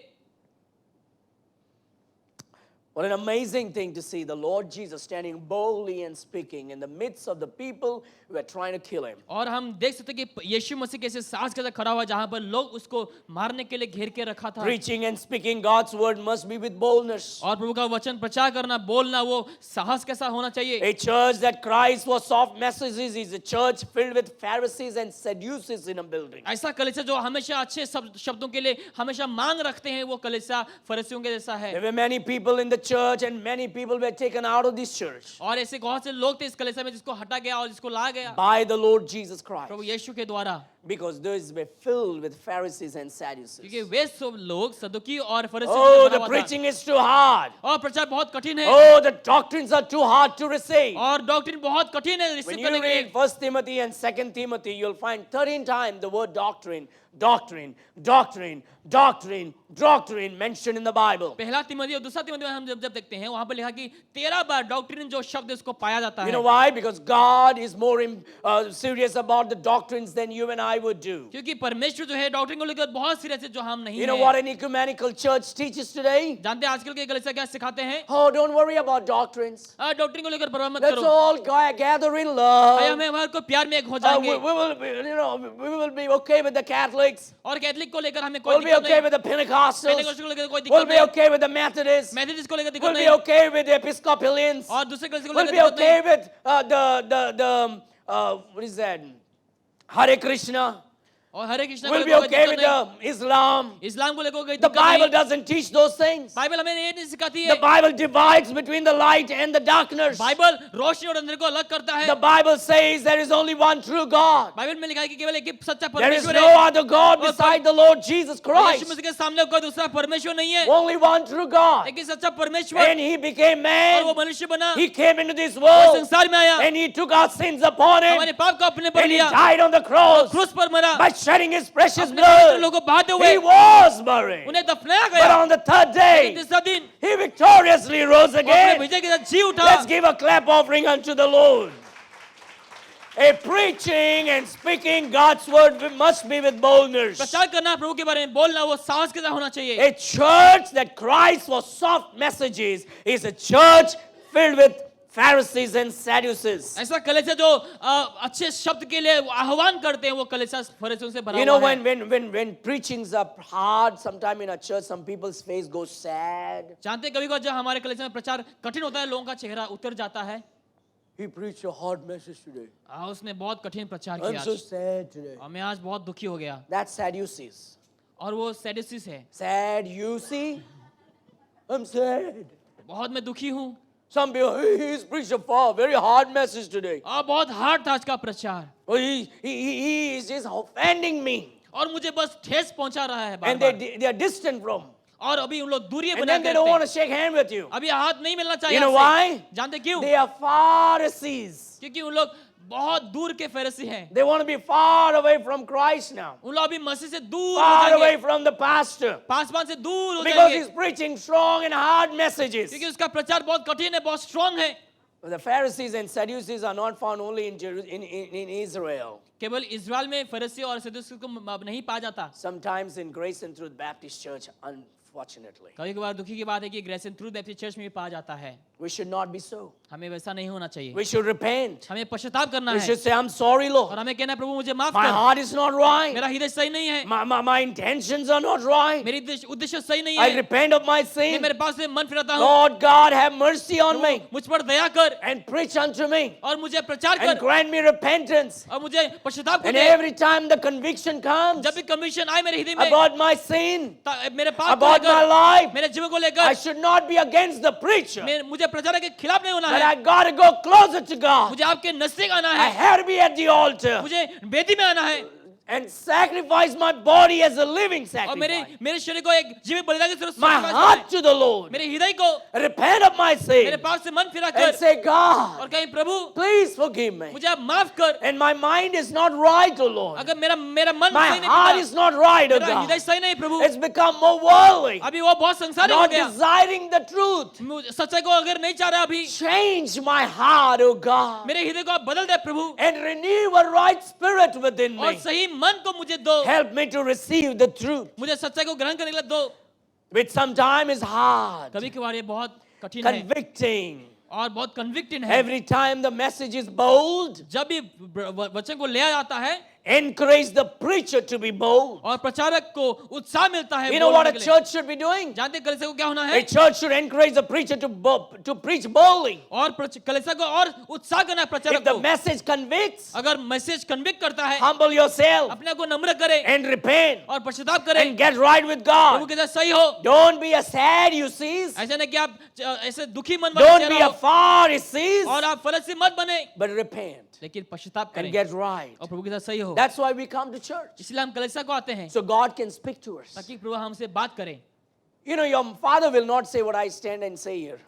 What an amazing thing to see the Lord Jesus standing boldly and speaking in the midst of the people who are trying to kill him. और हम देख सकते हैं कि यीशु मसीह कैसे साहस के साथ खड़ा हुआ जहां पर लोग उसको मारने के लिए घेर के रखा था। Preaching and speaking God's word must be with boldness. और प्रभु का वचन प्रचार करना, बोलना वो साहस के साथ होना चाहिए। A church that cries for soft messages is a church filled with Pharisees and Sadducees in a building. ऐसा कलीसिया जो हमेशा अच्छे शब्दों के लिए हमेशा मांग रखते हैं वो कलीसिया फरीसियों के जैसा है। There were many people in the church and many people were taken out of this church और ऐसे बहुत से लोग थे इस कलीसिया में जिसको हटा गया और जिसको ला गया by the Lord Jesus Christ प्रभु यीशु के द्वारा, because those were filled with Pharisees and Sadducees. क्योंकि वे सब लोग सदुकी और फरीसियों Oh, से भरा the हुआ था। preaching is too hard. और प्रचार बहुत कठिन है Oh, the doctrines are too hard to receive. और डॉक्ट्रिन बहुत कठिन है When रिसीव you करने के लिए। read 1 Timothy and 2 Timothy, you'll find 13 times the word doctrine mentioned in the Bible. पहला तिमोथी और दूसरा तिमोथी में हम जब देखते हैं वहां पर लिखा कि 13 बार डॉक्ट्रिन जो शब्द उसको पाया जाता You है। know why? Because God is more serious about the doctrines than you and I would do. क्योंकि परमेश्वर जो है डॉक्ट्रिन को लेकर बहुत सीरियस है जो हम नहीं You know हैं। what an ecumenical church teaches today? जानते हैं आजकल के कलीसिया क्या सिखाते हैं? Oh, don't worry about doctrines. Doctrine को लेकर परवाह मत Let's करो। all gather in आइए love. हम हमारे को प्यार में एक हो We जाएंगे will be okay with the Catholics. और कैथलिक को लेकर हमें कोई We'll be दिक्कत okay नहीं। with the Pentecostals. पेंटेकोस्टल को लेकर कोई We'll दिक्कत be नहीं। okay with the Methodists. Methodist को लेकर दिक्कत We'll be नहीं okay with the Episcopalians. और दूसरे कलीसिया को We'll लेकर be दिक्कत okay नहीं। with what is that? Hare Krishna. और हरे कृष्ण को We'll be लेकर कोई okay दिक्कत with नहीं। the Islam. इस्लाम को लेकर कोई The दिक्कत Bible नहीं। doesn't teach those things. Bible हमें ये नहीं सिखाती The है। Bible divides between the light and the darkness. Bible रोशनी और अंधेरे को अलग करता है। The Bible says there is only one true God. Bible में लिखा है कि केवल एक ही सच्चा There is परमेश्वर no है। other God beside the Lord Jesus Yeshu Christ. मसीह के सामने कोई दूसरा परमेश्वर नहीं है। Only one true God. एक ही सच्चा परमेश्वर And He became और वो man. मनुष्य बना He came into this और world. संसार में आया And He took our sins upon Him. हमारे पाप को अपने पर And He लिया died on the cross क्रूस पर मरा by shedding His precious अपने पवित्र लोगों blood. को बहाते हुए He was buried. उन्हें दफनाया But गया on the third day, तीसरा दिन He victoriously rose वो अपने again. विजय के साथ जी उठा। Let's give a clap offering unto the Lord. A preaching and speaking God's word must be with boldness. प्रचार करना प्रभु के बारे में बोलना वो साहस के साथ होना चाहिए। A church that cries for soft messages is a church filled with Pharisees and Sadducees. ऐसा कलीसिया जो अच्छे शब्द के लिए आह्वान करते हैं वो कलीसिया फरीसियों से भरा You know, हुआ है। when preachings are hard, sometime in a church, some people's face goes sad. जानते हैं कभी-कभी जब हमारे कलीसिया में प्रचार कठिन होता है लोगों का चेहरा उतर जाता है। He preached a hard message today. उसने बहुत कठिन प्रचार I'm किया so आज। sad today. और मैं आज बहुत दुखी हो गया। That's Sadducees. और वो सैडुसीस है। Sad, you see? I'm sad. बहुत मैं दुखी हूँ। Some people, he's preached a very hard message today. बहुत हार्ड था आज का प्रचार। Oh, he is just offending me. और मुझे बस ठेस पहुंचा रहा है And बार-बार। they are distant from. और अभी उन लोग दूरी And बना then they के don't want रखते to shake hand with you. हैं। अभी हाथ नहीं मिलना चाहिए You know आपसे। why? जानते क्यों? They are Pharisees. क्योंकि उन लोग बहुत दूर के फरीसी हैं। They want to be far away from Christ now. उन लोग अभी मसीह से दूर हो Far जाएंगे। away from the pastor. Paswan से दूर हो Because जाएंगे। he's preaching strong and hard messages. क्योंकि उसका प्रचार बहुत कठिन है, बहुत स्ट्रांग है। But the Pharisees and Sadducees are not found only in Israel. केवल इज़राइल में फरीसी और सदूसी को नहीं पाया जाता। Sometimes in Grace and Truth Baptist Church, unfortunately. कभी-कभार दुखी की बात है कि Grace and Truth Baptist Church में भी पाया जाता है। We should not be so. हमें वैसा नहीं होना चाहिए। We should repent. हमें पश्चाताप करना We है should say, I'm sorry, और Lord. हमें कहना है प्रभु मुझे माफ My कर। heart is not right. मेरा हृदय सही नहीं है। My intentions are not right. मेरी उद्देश्य सही नहीं I है। repent of my मैं sin. मेरे पास से मन फिराता हूँ। Lord God, have mercy on me मुझ पर दया कर and preach unto me और मुझे प्रचार and कर grant me repentance. और मुझे पश्चाताप कर And they. every time the conviction comes जब भी कमीशन आए मेरे हृदय में about my sin, मेरे पाप को about my life, मेरे जीवन को I लेकर should not be against the preacher, मुझे प्रचारक के खिलाफ नहीं होना but है, I got to go closer to God. मुझे आपके नजदीक आना I है, had to be at the altar मुझे वेदी में आना है and sacrifice my body as a living और मेरे sacrifice. मेरे शरीर को एक जीवित बलिदान के स्वरूप My समर्पित heart करें। to the Lord. मेरे हृदय को Repent of my मेरे sin पाप से मन फिरा and कर say, और God, कहीं प्रभु please forgive me. मुझे आप माफ कर। And my mind is not right, O Lord. अगर मेरा मन My सही नहीं heart Prabhu, is not right, O मेरा हृदय God. सही नहीं प्रभु, It's become more worldly, अभी वो बहुत संसारिक हो not गया, desiring the truth. सच्चाई को अगर नहीं चाह रहा अभी, Change my heart, O God, मेरे हृदय को आप बदल दे प्रभु and renew a right spirit within और me. सही मन को मुझे दो, Help me to receive the truth, मुझे सच्चाई को ग्रहण करने के लिए दो। which sometimes is hard, कभी कभार ये बहुत कठिन है convicting. और बहुत कन्विक्टिंग है। Every time the message is bold, जब भी वचन को ले जाता है encourage the preacher to be bold. और प्रचारक को उत्साह मिलता है You know what बोलने a के लिए। church should be doing? जानते हैं कलीसिया को क्या होना A है? church should encourage the preacher to preach boldly. और कलीसिया को और उत्साह करना है प्रचारक If the को। message convicts, अगर मैसेज कन्विक्ट करता है, humble yourself अपने को नम्र करे and repent और पश्चाताप करे, and get right with Prabhu God. के साथ सही हो। Don't be a Sadducees. ऐसा नहीं कि आप ऐसे दुखी मन Don't वाले be चेहरा a हो Pharisees, और आप फलसी मत बने, but repent लेकिन पश्चाताप and करें get right. और प्रभु के साथ सही हो। That's why we come to church, इसलिए हम कलीसिया को आते हैं so God can speak to us. ताकि प्रभु हमसे बात करें। You know, your father will not say what I stand and say here.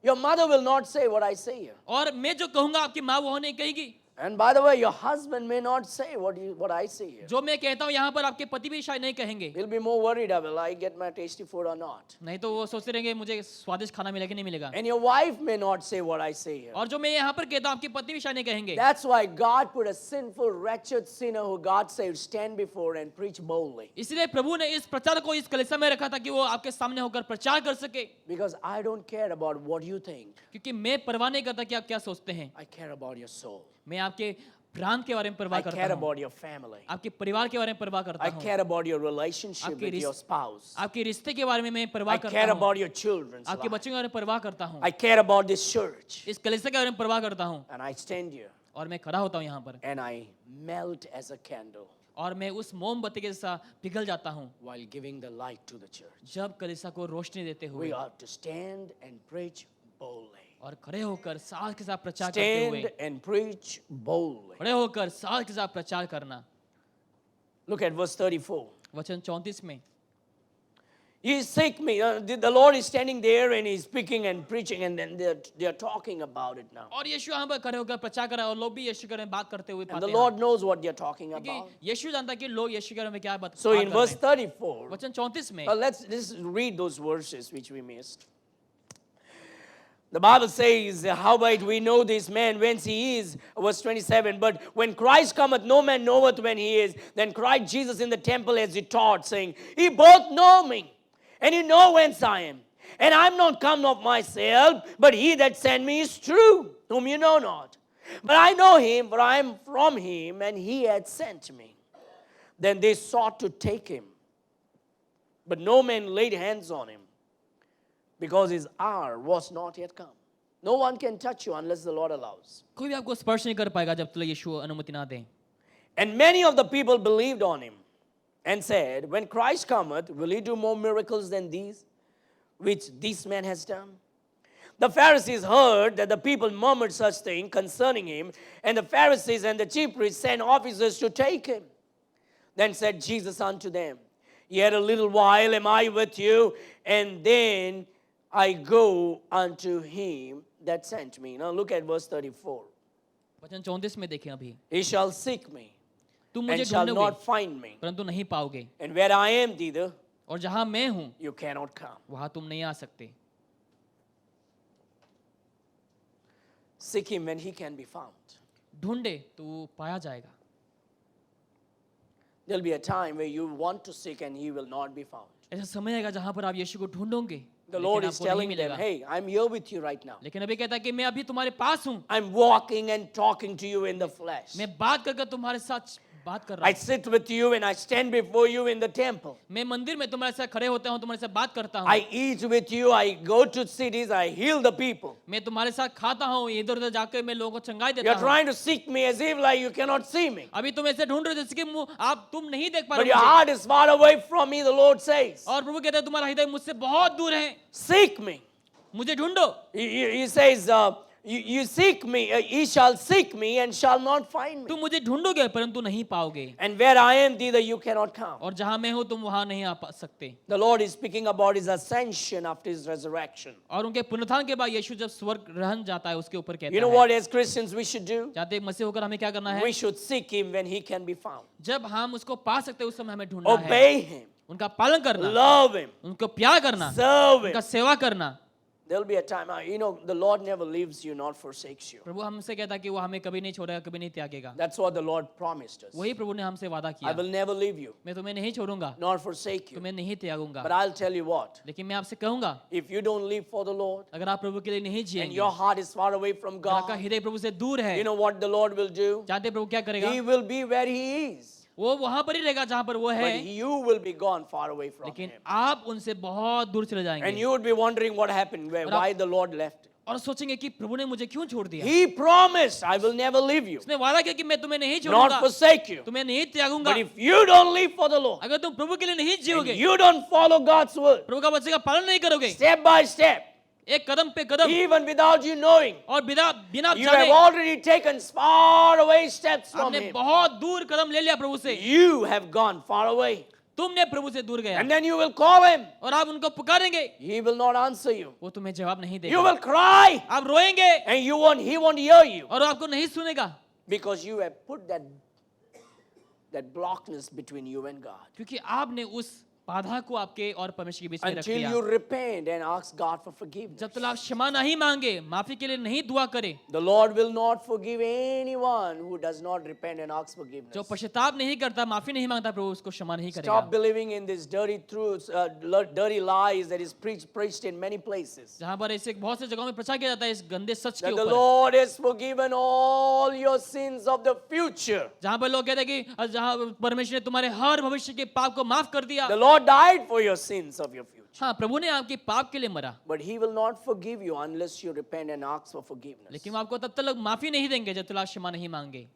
Your mother will not say what I say here. और मैं जो कहूंगा आपकी माँ वो नहीं कहेगी, And by the way, your husband may not say what I say here. जो मैं कहता हूँ यहाँ पर आपके पति भी शायद नहीं कहेंगे। He'll be more worried, will I get my tasty food or not? नहीं तो वो सोचते रहेंगे मुझे स्वादिष्ट खाना मिलेगा कि नहीं मिलेगा। And your wife may not say what I say here. और जो मैं यहाँ पर कहता हूँ आपकी पत्नी भी शायद नहीं कहेंगे। That's why God put a sinful, wretched sinner who God saved stand before and preach boldly. इसलिए प्रभु ने इस प्रचार को इस कलीसिया में रखा था कि वो आपके सामने होकर प्रचार कर सके, Because I don't care about what you think. क्योंकि मैं परवाह नहीं करता कि आप क्या सोचते हैं। I care about your soul. मैं आपके प्राण के बारे में I परवाह care करता हूँ, about your family. आपके परिवार के बारे में परवाह I करता हूँ, care about your relationship आपके with your रिश्ते- spouse. आपके रिश्ते के बारे में मैं परवाह I करता care हूँ, about your children's आपके life. बच्चों के बारे में परवाह करता हूँ, I care about this church. इस कलीसिया के बारे में परवाह करता हूँ And I stand here और मैं खड़ा होता हूँ यहाँ पर and I melt as a candle और मैं उस मोमबत्ती के जैसा पिघल जाता हूँ while giving the light to the church. जब कलीसिया को रोशनी देते हुए We are to stand and preach boldly. और खड़े होकर साहस के साथ प्रचार करते हुए, Stand and preach boldly. खड़े होकर साहस के साथ प्रचार करना। Look at verse 34. वचन 34 में He seek me. The Lord is standing there and he's speaking and preaching, and then they're talking about it now. और यीशु यहाँ पर खड़े होकर प्रचार कर रहा है और लोग भी यीशु के बारे में बात करते हुए And पाते the हैं, Lord knows what they're talking about. क्योंकि यीशु जानता है कि लोग यीशु के बारे में क्या बात So बात in कर verse रहे हैं। 34, वचन 34 में let's read those verses which we missed. The Bible says, howbeit we know this man whence he is, verse 27, but when Christ cometh, no man knoweth when he is. Then cried Jesus in the temple as he taught, saying, Ye both know me, and you know whence I am. And I am not come of myself, but he that sent me is true, whom you know not. But I know him, for I am from him, and he hath sent me. Then they sought to take him, but no man laid hands on him, because his hour was not yet come. No one can touch you unless the Lord allows. कोई भी आपको स्पर्श नहीं कर पाएगा जब तक यीशु अनुमति ना दें। And many of the people believed on him and said, When Christ cometh, will he do more miracles than these, which this man has done? The Pharisees heard that the people murmured such things concerning him, and the Pharisees and the chief priests sent officers to take him. Then said Jesus unto them, Yet a little while am I with you, and then I go unto him that sent me. Now look at verse 34. वचन 34 में देखें अभी, He shall seek me, तुम मुझे and shall ढूंढोगे not find me. परंतु नहीं पाओगे, And where I am, thither और जहाँ मैं हूँ you cannot come. वहाँ तुम नहीं आ सकते। Seek him when he can be found. ढूंढे तो वो पाया जाएगा। There'll be a time where you want to seek and he will not be found. ऐसा समय आएगा जहाँ पर आप यीशु को ढूंढोगे, The Lord लेकिन is आपको नहीं telling them, मिलेगा। hey, I'm here with you right now. लेकिन अभी कहता है कि मैं अभी तुम्हारे पास हूँ, I'm walking and talking to you in the flesh. मैं बात करके तुम्हारे साथ बात कर रहा I हूँ। sit with you and I stand before you in the temple. मैं मंदिर में तुम्हारे साथ खड़े होता हूँ, तुम्हारे साथ बात करता हूँ। I eat with you. I go to cities. I heal the people. मैं तुम्हारे साथ खाता हूँ, इधर उधर जाकर मैं लोगों को चंगाई देता You're हूँ। trying to seek me as if like you cannot see me. अभी तुम ऐसे ढूंढ रहे हो जैसे कि आप तुम नहीं देख पा But रहे your हो मुझे। heart is far away from me, the Lord says. और प्रभु कहते हैं तुम्हारा हृदय मुझसे बहुत दूर है, Seek me. मुझे ढूंढो। He says, you seek me, ye shall seek me and shall not find me. तुम मुझे ढूंढोगे परंतु नहीं पाओगे, And where I am, thither you cannot come. और जहां मैं हूं तुम वहां नहीं आ सकते। The Lord is speaking about his ascension after his resurrection. और उनके पुनरुत्थान के बाद यीशु जब स्वर्ग ग्रहण जाता है उसके ऊपर कहता You know है, what, as Christians, we should do? जाते एक मसीह होकर हमें क्या करना है? We should seek him when he can be found. जब हम उसको पा सकते हैं उस समय हमें ढूंढना है, Obey him. उनका पालन करना, Love him. उनको प्यार करना, Serve उनका him. सेवा करना। There'll be a time, the Lord never leaves you nor forsakes you. प्रभु हमसे कहता है कि वो हमें कभी नहीं छोड़ेगा, कभी नहीं त्यागेगा। That's what the Lord promised us. वही प्रभु ने हमसे वादा I किया, will never leave you मैं तुम्हें नहीं छोड़ूंगा, nor forsake you. तुम्हें नहीं त्यागूंगा। But I'll tell you what, लेकिन मैं आपसे कहूंगा, if you don't live for the Lord अगर आप प्रभु के लिए नहीं and जिएंगे, your heart is far away from अगर आपका God, हृदय प्रभु से दूर है, you know what the Lord will do? जानते हैं प्रभु क्या करेगा? He will be where he is, वो वहां पर ही रहेगा जहां पर वो है, but you will be gone far away from लेकिन him. आप उनसे बहुत दूर चले And जाएंगे you would be wondering what happened, why the Lord left. और सोचेंगे कि प्रभु ने मुझे क्यों छोड़ दिया। He promised, I will never leave you उसने वादा किया कि मैं तुम्हें नहीं nor छोड़ूंगा, forsake you. तुम्हें नहीं त्यागूंगा। But if you don't live for the Lord, अगर तुम प्रभु के लिए नहीं and जियोगे, you don't follow God's word, प्रभु का वचन का पालन नहीं करोगे, step by step, एक कदम पे कदम, even without you knowing, और बिना बिना you have जाने already taken far away steps from आपने him. बहुत दूर कदम ले लिया प्रभु से, You have gone far away. तुमने प्रभु से दूर गया And then you will call him. और आप उनको पुकारेंगे, He will not answer you. वो तुम्हें जवाब नहीं You देगा। will cry. आप रोएंगे And he won't hear you. और आपको नहीं सुनेगा, Because you have put that blockness between you and God. क्योंकि आपने उस बाधा को आपके और परमेश्वर के बीच में रख Until दिया। you repent and ask God for forgiveness. जब तक आप क्षमा नहीं मांगे, माफी के लिए नहीं दुआ करें, The Lord will not forgive anyone who does not repent and ask forgiveness. जो पश्चाताप नहीं करता, माफी नहीं मांगता, प्रभु उसको क्षमा नहीं करेगा। Stop believing in these dirty truths, dirty lies that is preached in many places. जहाँ पर ऐसे बहुत से जगहों में प्रचार किया जाता है इस गंदे सच के That the ऊपर, Lord has forgiven all your sins of the future. जहाँ पर लोग कहते हैं कि जहाँ परमेश्वर ने तुम्हारे हर भविष्य के पाप को माफ कर दिया। The Lord died for your sins of your future. हाँ, प्रभु ने आपके पाप के लिए मरा, But he will not forgive you unless you repent and ask for forgiveness. लेकिन वो आपको तब तक माफी नहीं देंगे जब तक आप क्षमा नहीं मांगे।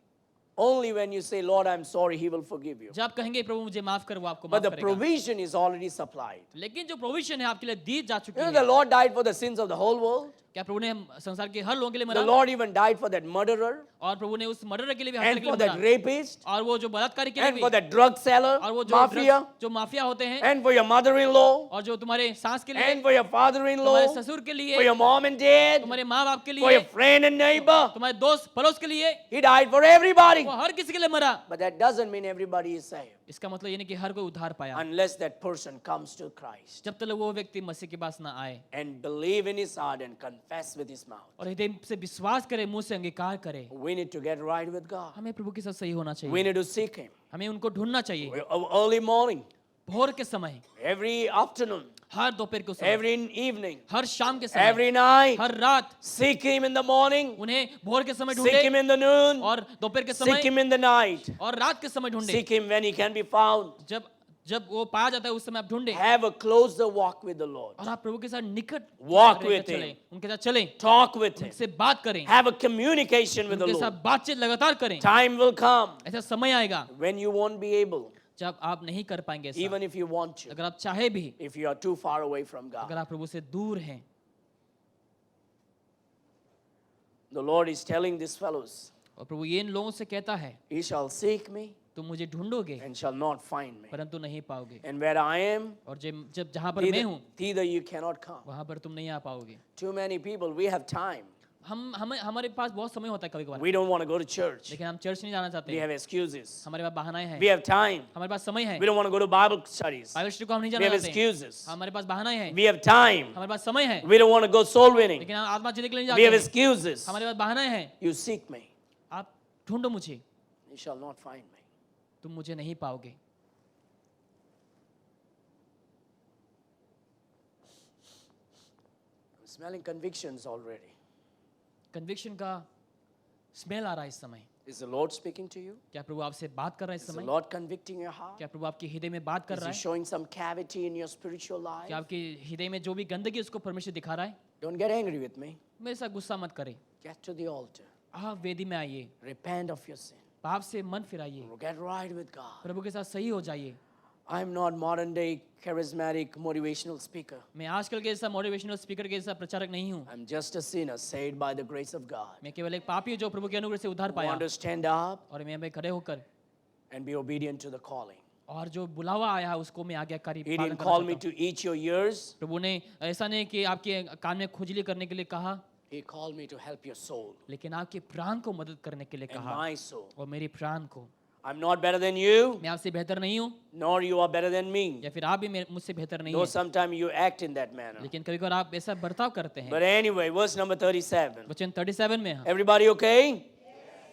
Only when you say, Lord, I'm sorry, he will forgive you. जब आप कहेंगे प्रभु मुझे माफ कर, वो आपको But माफ the करेगा। provision is already supplied. लेकिन जो प्रोविजन है आपके लिए दी जा चुकी You know, है। the Lord died for the sins of the whole world. क्या प्रभु ने संसार के हर लोगों के लिए The मरा? Lord even died for that murderer और प्रभु ने उस मर्डर के लिए भी, हत्या and के for लिए that मरा, rapist और वो जो बलात्कारी के लिए and भी, for that drug seller, और वो जो mafia, जो माफिया होते हैं, and for your mother-in-law, और जो तुम्हारे सास के लिए, and for your तुम्हारे father-in-law, ससुर के for लिए, your mom and dad, तुम्हारे माँ बाप के for your लिए, friend and neighbor. तुम्हारे दोस्त पड़ोस के लिए, He died for everybody. वो हर किसी के लिए मरा। But that doesn't mean everybody is saved इसका मतलब ये नहीं कि हर कोई उद्धार पाया, unless that person comes to Christ जब तक वो व्यक्ति मसीह के पास ना आए and believe in his heart and confess with his mouth. और हृदय से विश्वास करे, मुंह से अंगीकार करे। We need to get right with God. हमें प्रभु के साथ सही होना We चाहिए, need to seek him. हमें उनको ढूंढना चाहिए, Early morning, भोर के समय, every afternoon, हर दोपहर के समय, every evening, हर शाम के समय, every night. हर रात, Seek him in the morning, उन्हें भोर के समय seek him ढूंढे in the noon, और दोपहर के seek समय him in the night. और रात के समय ढूंढे। Seek him when he can be found. जब जब वो पाया जाता है उस समय आप ढूंढे Have a closer walk with the Lord. और आप प्रभु के साथ निकट Walk रहकर with चलें, him. उनके साथ चलें, Talk with him. उनसे बात करें, Have a communication with the उनके Lord. साथ बातचीत लगातार करें। Time will come ऐसा समय आएगा when you won't be able, जब आप नहीं कर पाएंगे ऐसा, even if you want to, अगर आप चाहे भी, if you are too far away from अगर God. आप प्रभु से दूर हैं। The Lord is telling these fellows, और प्रभु ये इन लोगों से कहता है, ye shall seek me तुम मुझे ढूंढोगे and shall not find me. परंतु नहीं पाओगे, And where I am, और जब जहां पर मैं हूँ thither you cannot come. वहां पर तुम नहीं आ पाओगे। Too many people, we have time. हमारे पास बहुत समय होता है कभी कभार, We don't want to go to church. लेकिन हम चर्च नहीं जाना We चाहते, have excuses. हमारे पास बहानाएं हैं, We have time. हमारे पास समय है, We don't want to go to Bible studies. Bible study को हम नहीं We जाना have चाहते, excuses. हमारे पास बहानाएं हैं, We have time. हमारे पास समय है, We don't want to go soul winning. लेकिन हम आत्मा जीतने के लिए नहीं We have जाते, excuses. हमारे पास बहानाएं हैं। You seek me, आप ढूंढो मुझे, you shall not find me. तुम मुझे नहीं पाओगे। I'm smelling convictions already. Conviction का स्मेल आ रहा है इस समय। Is the Lord speaking to you? क्या प्रभु आपसे बात कर रहा है इस Is the समय? Lord convicting your heart? क्या प्रभु आपके हृदय में बात कर Is रहा He है? showing some cavity in your spiritual life? क्या आपके हृदय में जो भी गंदगी है, उसको परमेश्वर दिखा रहा है? Don't get angry with me. मेरे साथ गुस्सा मत करें। Get to the altar. आप वेदी में आइए, Repent of your sin. पाप से मन फिराइए, Get right with God. प्रभु के साथ सही हो जाइए। I'm not modern day charismatic motivational speaker. मैं आजकल के जैसा मोटिवेशनल स्पीकर के जैसा प्रचारक नहीं हूँ। I'm just a sinner saved by the grace of God. मैं केवल एक पापी हूँ जो प्रभु के अनुग्रह से उद्धार पाया, Want to stand up और मैं खड़े होकर and be obedient to the calling. और जो बुलावा आया है उसको मैं आज्ञाकारी He पालन didn't करना call me चाहता हूँ। to eat your ears. प्रभु ने ऐसा नहीं कि आपके कान में खुजली करने के लिए कहा, He called me to help your soul लेकिन आपके प्राण को मदद करने के लिए and कहा, my soul. और मेरे प्राण को। I'm not better than you, मैं आपसे बेहतर नहीं हूँ, nor you are better than me. या फिर आप भी मुझसे बेहतर नहीं Though हैं, sometimes you act in that manner. लेकिन कभी कभार आप ऐसा बर्ताव करते हैं। But anyway, verse number 37. वचन 37 में है। Everybody okay?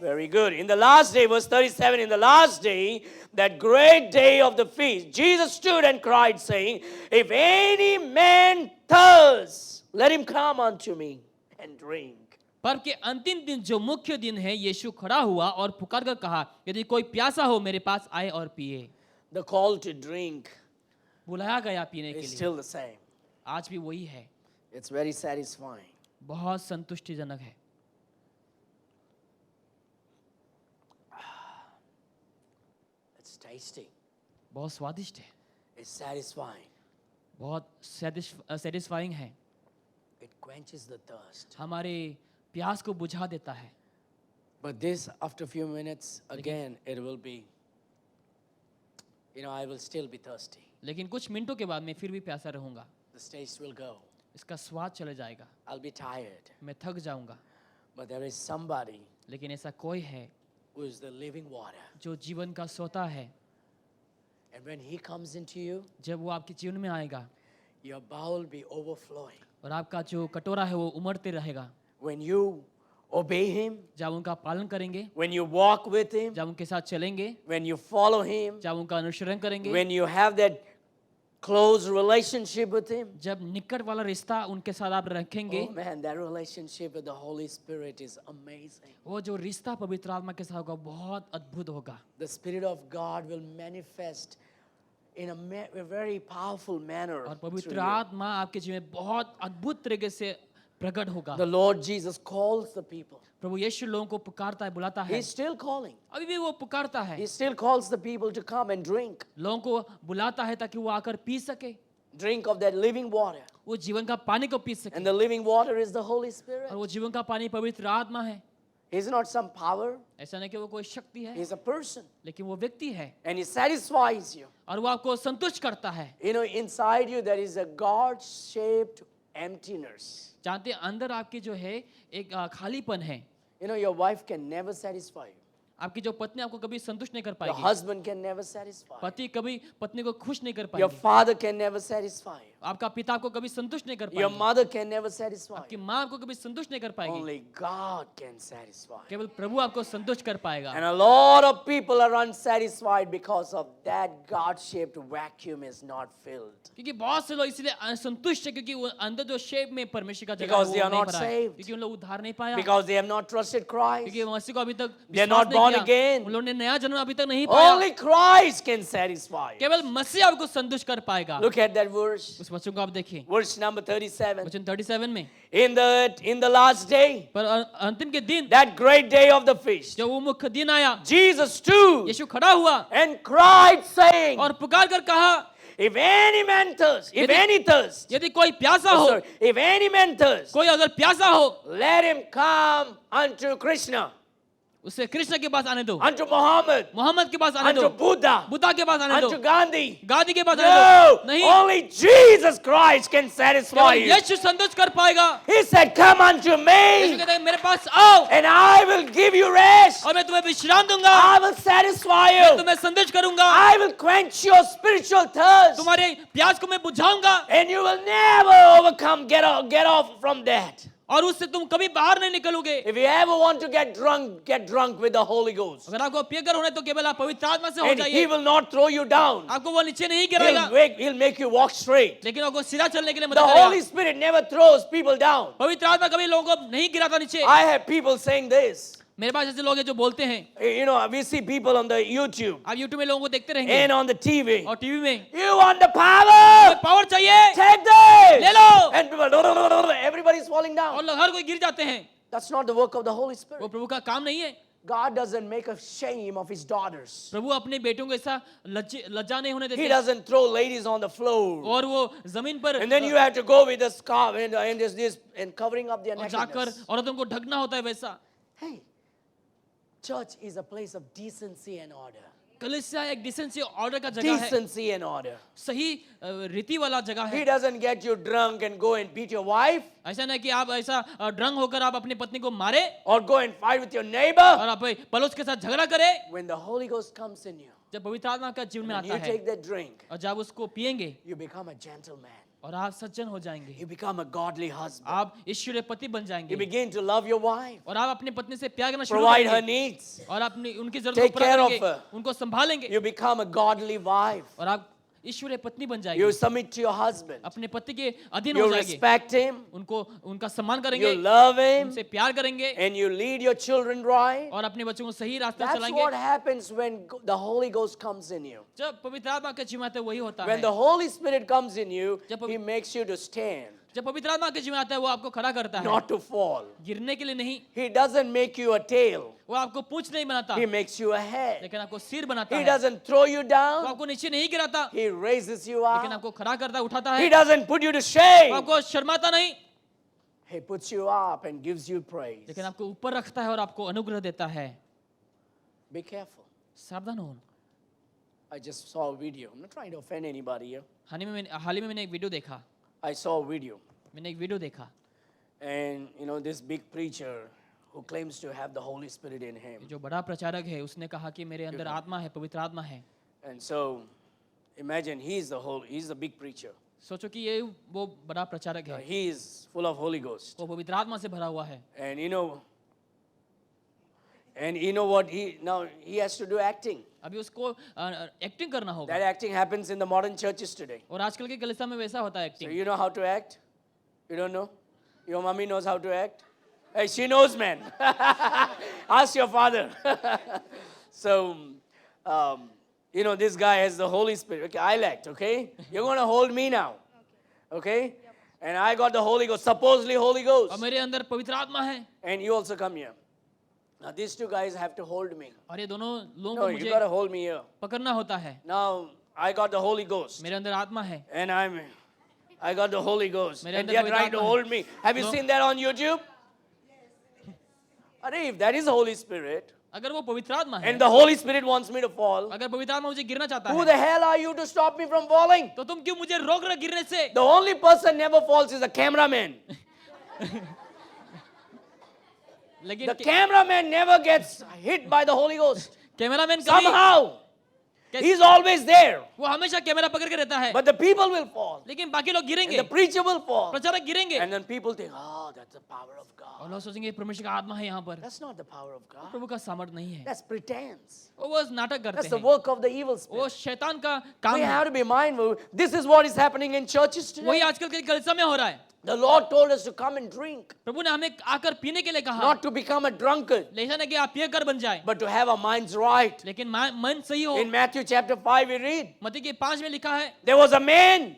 Very good. In the last day, verse 37, in the last day, that great day of the feast, Jesus stood and cried, saying, If any man thirst, let him come unto me and drink. पर्व के अंतिम दिन जो मुख्य दिन है, यीशु खड़ा हुआ और पुकार कर कहा, यदि कोई प्यासा हो मेरे पास आए और पिए। The call to drink बुलाया गया पीने के is लिए, still the same. आज भी वही है। It's very satisfying. बहुत संतुष्टिजनक है। It's tasty. बहुत स्वादिष्ट है, It's satisfying. बहुत सेटिस्फाइंग है। It quenches the thirst. हमारे प्यास को बुझा देता है। But this, after a few minutes, again, it will be, I will still be thirsty. लेकिन कुछ मिनटों के बाद मैं फिर भी प्यासा रहूंगा। The taste will go. इसका स्वाद चले जाएगा, I'll be tired. मैं थक जाऊंगा। But there is somebody लेकिन ऐसा कोई है who is the living water. जो जीवन का सोता है। And when he comes into you, जब वो आपके जीवन में आएगा, your bowl will be overflowing. और आपका जो कटोरा है वो उमड़ते रहेगा। When you obey him, जब उनका पालन करेंगे, when you walk with him, जब उनके साथ चलेंगे, when you follow him, जब उनका अनुसरण करेंगे, when you have that close relationship with him, जब निकट वाला रिश्ता उनके साथ आप रखेंगे, oh man, that relationship with the Holy Spirit is amazing. वो जो रिश्ता पवित्र आत्मा के साथ होगा बहुत अद्भुत होगा। The Spirit of God will manifest in a very powerful manner. और through पवित्र you. आत्मा आपके जीवन में बहुत अद्भुत तरीके से प्रकट होगा। The Lord Jesus calls the people. प्रभु यीशु लोगों को पुकारता है, बुलाता है। He's still calling. अभी भी वो पुकारता है, He still calls the people to come and drink. लोगों को बुलाता है ताकि वो आकर पी सके, Drink of that living water. वो जीवन का पानी को पी सके। And the living water is the Holy Spirit. और वो जीवन का पानी पवित्र आत्मा है। He's not some power. ऐसा नहीं कि वो कोई शक्ति है, He's a person. लेकिन वो व्यक्ति है, And He satisfies you. और वो आपको संतुष्ट करता है। Inside you there is a God-shaped emptiness. जानते हैं, अंदर आपके जो है एक खालीपन है। Your wife can never satisfy you. आपकी जो पत्नी आपको कभी संतुष्ट नहीं कर Your पाएगी, husband can never satisfy you. पति कभी पत्नी को खुश नहीं कर Your पाएगी, father can never satisfy you. आपका पिता आपको कभी संतुष्ट नहीं कर Your पाएगी, mother can never satisfy आपकी you. माँ आपको कभी संतुष्ट नहीं कर पाएगी, Only God can satisfy. केवल प्रभु आपको संतुष्ट कर पाएगा। And a lot of people are unsatisfied because of that God-shaped vacuum is not filled. क्योंकि बहुत से लोग इसलिए असंतुष्ट है क्योंकि वो अंदर जो शेप में परमेश्वर का जगह है Because वो they are नहीं not भरा है, saved. क्योंकि उन लोग उद्धार नहीं पाया, Because they have not trusted Christ. क्योंकि मसीह को अभी तक They are विश्वास not नहीं born किया, again. उन लोगों ने नया जन्म अभी तक नहीं पाया। Only Christ can satisfy you. केवल मसीह आपको संतुष्ट कर पाएगा। Look at that verse. उस वचन को आप देखिए, Verse number 37. वचन 37 में, In the last day, पर अंतिम के दिन, that great day of the feast, जब वो मुख्य दिन आया, Jesus stood यीशु खड़ा हुआ and cried, saying, और पुकार कर कहा, If any man thirst, if यदि- any thirst, यदि कोई प्यासा हो, sorry, if any man thirst, कोई अगर प्यासा हो, let him come unto Krishna, उसे कृष्ण के पास आने दो, unto Muhammad, मोहम्मद के पास आने unto दो, Buddha, बुद्धा के पास आने दो, unto Gandhi. गांधी के पास आने No, दो। नहीं, only Jesus Christ can satisfy केवल you. यीशु संतुष्ट कर पाएगा। He said, Come unto Yeshu me, कहता है, मेरे पास आओ and I will give you rest. और मैं तुम्हें विश्राम दूंगा, I will satisfy मैं you. तुम्हें संतुष्ट करूंगा, I will quench your spiritual thirst, तुम्हारे प्यास को मैं बुझाऊंगा, and you will never overcome, get off from that. और उससे तुम कभी बाहर नहीं निकलोगे। If you ever want to get drunk with the Holy Ghost. अगर आपको पियकर होना है तो केवल आप पवित्र आत्मा से हो And He जाइए, will not throw you down. आपको वो नीचे नहीं गिराएगा, He'll make you walk straight. लेकिन आपको सीधा चलने के लिए The मदद Holy करेगा। Spirit never throws people down. पवित्र आत्मा कभी लोगों को नहीं गिराता नीचे। I have people saying this. मेरे पास ऐसे लोग हैं जो बोलते हैं, You know, we see people on the YouTube आप यूट्यूब में लोगों को देखते रहेंगे and on the TV. और टीवी में, You want the power? Power चाहिए, Take this. ले लो, And people, everybody's falling और down. लोग हर कोई गिर जाते हैं. That's not the work of the Holy वो Spirit. प्रभु का काम नहीं है. God doesn't make a shame of his daughters. प्रभु अपने बेटों को ऐसा लज्जा नहीं होने He देते, doesn't throw ladies on the floor. और वो जमीन पर And then you have to go with a scarf and this and covering up their और जाकर nakedness. औरतों को ढकना होता है वैसा. Hey, church is a place of decency and order. कलीसिया एक डिसेंसी ऑर्डर का जगह है, Decency and order. सही रीति वाला जगह He है. doesn't get you drunk and go and beat your wife ऐसा नहीं कि आप ऐसा ड्रंक होकर आप अपनी पत्नी को मारे or go and fight with your neighbor. और आप पड़ोस के साथ झगड़ा करे. When the Holy Ghost comes in you जब पवित्र आत्मा का जीवन में and आता you है take that drink, और जब उसको पिएंगे you become a gentleman. और आप सज्जन हो जाएंगे, You become a godly husband. आप ईश्वरीय पति बन You जाएंगे begin to love your wife, और आप अपनी पत्नी से प्यार करना शुरू provide her करेंगे needs. और अपनी उनकी जरूरतों Take को पूरा care of करेंगे, her. उनको संभालेंगे You become a godly wife. और आप ईश्वरीय पत्नी बन You जाएंगे, submit to your husband. अपने पति के अधीन You हो जाएंगे, respect him. उनको उनका सम्मान करेंगे, You love him. उनसे प्यार करेंगे And you lead your children right. और अपने बच्चों को सही रास्ते That's चलाएंगे. what happens when the Holy Ghost comes in you. जब पवित्र आत्मा का जीवन आता है वही होता When है. the Holy Spirit comes in you, जब He makes you to stand, जब पवित्र आत्मा का जीवन आता है वो आपको खड़ा करता है, not to fall. गिरने के लिए नहीं. He doesn't make you a tail. वो आपको पूंछ नहीं बनाता, He makes you a head. लेकिन आपको सिर बनाता He है. doesn't throw you वो down. आपको नीचे नहीं गिराता, He raises you लेकिन up. आपको खड़ा करता है, उठाता He है. doesn't put you to वो shame. आपको शर्माता नहीं, He puts you up and gives you praise. लेकिन आपको ऊपर रखता है और आपको अनुग्रह देता है. Be careful. सावधान हो. I just saw a video. I'm not trying to offend anybody here. हाल ही में मैंने एक वीडियो देखा. I saw a video. मैंने एक वीडियो देखा, And you know, this big preacher who claims to have the Holy Spirit in him. जो बड़ा प्रचारक है उसने कहा कि मेरे अंदर आत्मा है, पवित्र आत्मा है. And so imagine he's the big preacher. सोचो कि ये वो बड़ा प्रचारक है, He is full of Holy Ghost. वो पवित्र आत्मा से भरा हुआ है. And you know what he has to do acting. अभी उसको एक्टिंग करना होगा, That acting happens in the modern churches today. और आजकल के कलीसिया में वैसा होता है So acting. you know how to act? You don't know? Your mommy knows how to act? Hey, she knows, man. Ask your father. So, you know, this guy has the Holy Spirit. Okay, I'll act, okay? You're going to hold me now. Okay? And I got the Holy Ghost, supposedly Holy और Ghost. मेरे अंदर पवित्र आत्मा है, And you also come here. Now, these two guys have to hold me. और ये दोनों लोगों No, को you मुझे got to hold me here. पकड़ना होता है. Now, I got the Holy Ghost. मेरे अंदर आत्मा है, And I got the Holy Ghost. मेरे And अंदर they are पवित्र trying to आत्मा है. hold me. Have you No. seen that on YouTube? Arey, if that is the Holy Spirit, अगर वो पवित्र आत्मा है, and the Holy Spirit wants me to fall, अगर पवित्र आत्मा मुझे गिरना चाहता who है, the hell are you to stop me from falling? तो तुम क्यों मुझे रोक रहे गिरने से? The only person never falls is the cameraman. लेकिन The cameraman never gets hit by the Holy Ghost. Cameraman कभी Somehow, कैसे- he's always there. वो हमेशा कैमरा पकड़ के रहता है, But the people will fall. लेकिन बाकी लोग And गिरेंगे, the preacher will fall. प्रचारक गिरेंगे, And then people think, oh, that's the power of और God. लोग सोचेंगे परमेश्वर का आत्मा है यहाँ पर. That's not the power of God. प्रभु का सामर्थ नहीं है, That's pretense. वो नाटक करते That's the हैं, work of the evil वो spirit. शैतान का काम We है. have to be mindful. This is what is happening in churches वही today. आजकल के कलीसिया में हो रहा है. The Lord told us to come and drink, प्रभु ने हमें आकर पीने के लिए कहा, not to become a drunkard, ऐसा नहीं कि आप पिए कर बन जाए, but to have our minds right. लेकिन मन सही हो. In Matthew chapter 5, we read, मत्ती के 5 में लिखा है, there was a man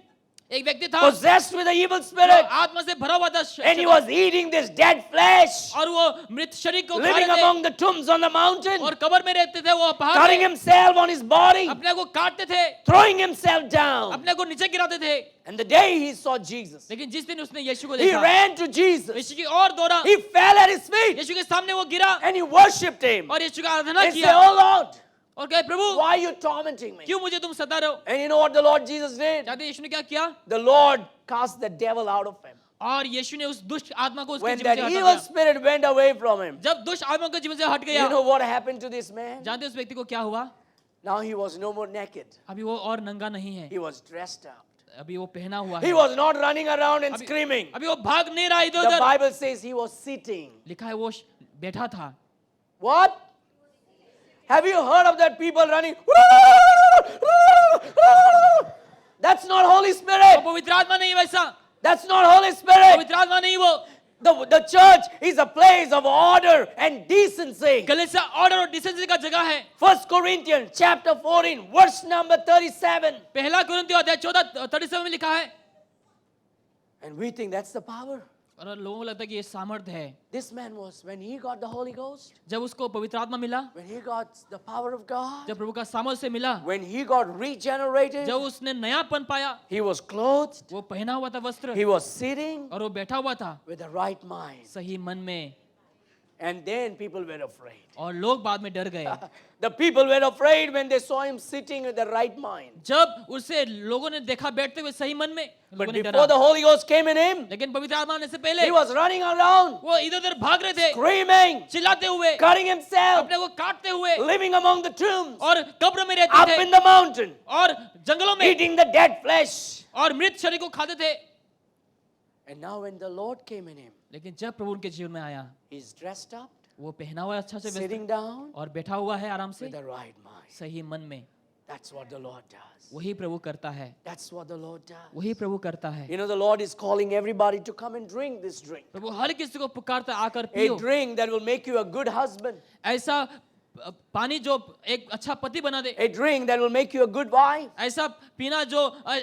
एक व्यक्ति था possessed with the evil जो spirit, आत्मा से भरा हुआ था, and he was eating this dead flesh, और वो मृत शरीर को खा living रहे थे, among the tombs on the mountain, और कब्र में रहते थे. वो पहाड़ cutting पे himself on his body, अपने को काटते थे, throwing himself down. अपने को नीचे गिराते थे. And the day he saw Jesus, लेकिन जिस दिन उसने यीशु को he देखा, ran to Jesus. यीशु की और दौड़ा, He fell at his feet यीशु के सामने वो गिरा and he worshipped him और यीशु का आराधना and said, किया oh Lord, और कहे, प्रभु why are you tormenting me? क्यों मुझे तुम सता रहे हो? And you know what the Lord Jesus did? जानते यीशु ने क्या किया? The Lord cast the devil out of him. और यीशु ने उस दुष्ट आत्मा को उसके When जीवन that से हटा evil दिया. spirit went away from him, जब दुष्ट आत्मा के जीवन से हट गया, you know what happened to this man? जानते उस व्यक्ति को क्या हुआ? Now he was no more naked. अभी वो और नंगा नहीं है, He was dressed up. अभी वो पहना हुआ He है, was not running around and अभी screaming. अभी वो भाग नहीं रहा इधर The उधर. Bible says he was sitting. लिखा है वो बैठा था. What? Have you heard of that people running? That's not Holy वो Spirit. पवित्र आत्मा नहीं वैसा, That's not Holy Spirit. पवित्र आत्मा नहीं वो. The church is a place of order and decency. कलीसिया ऑर्डर और डिसेंसी का जगह है। 1 Corinthians chapter 14 verse number 37. पहला कुरिन्थियों अध्याय 14:37 में लिखा है। And we think that's the power. और लोगों को लगता है कि ये सामर्थ्य है। This man was, when he got the Holy Ghost, जब उसको पवित्र आत्मा मिला, when he got the power of God, जब प्रभु का सामर्थ्य से मिला, when he got regenerated, जब उसने नयापन पाया, he was clothed, वो पहना हुआ था वस्त्र he was sitting और वो बैठा हुआ था with the right mind. सही मन में। And then people were afraid. और लोग बाद में डर गए। The people were afraid when they saw him sitting with the right mind. जब उसे लोगों ने देखा बैठते हुए सही मन में, But लोगों ने before the डरा। Holy Ghost came in him, लेकिन पवित्र आत्मा आने से पहले he was running around, वो इधर-उधर भाग रहे थे, screaming, चिल्लाते हुए, cutting himself, अपने को काटते हुए living among the tombs, और कब्र में up रहते in थे the mountain, और जंगलों में eating the dead flesh. और मृत शरीर को खाते थे। And now when the Lord came in him, लेकिन जब प्रभु उनके जीवन में आया, he's dressed up, वो पहना हुआ अच्छा से वस्त्र sitting down और बैठा हुआ है आराम से with the right mind. सही मन में। That's what the Lord does. वही प्रभु करता है, That's what the Lord does. वही प्रभु करता है। You know, the Lord is calling everybody to come and drink this drink. प्रभु हर किसी को पुकारता है, आकर A पियो। drink that will make you a good husband. ऐसा पानी जो एक अच्छा पति बना दे, A drink that will make you a good wife. ऐसा पीना जो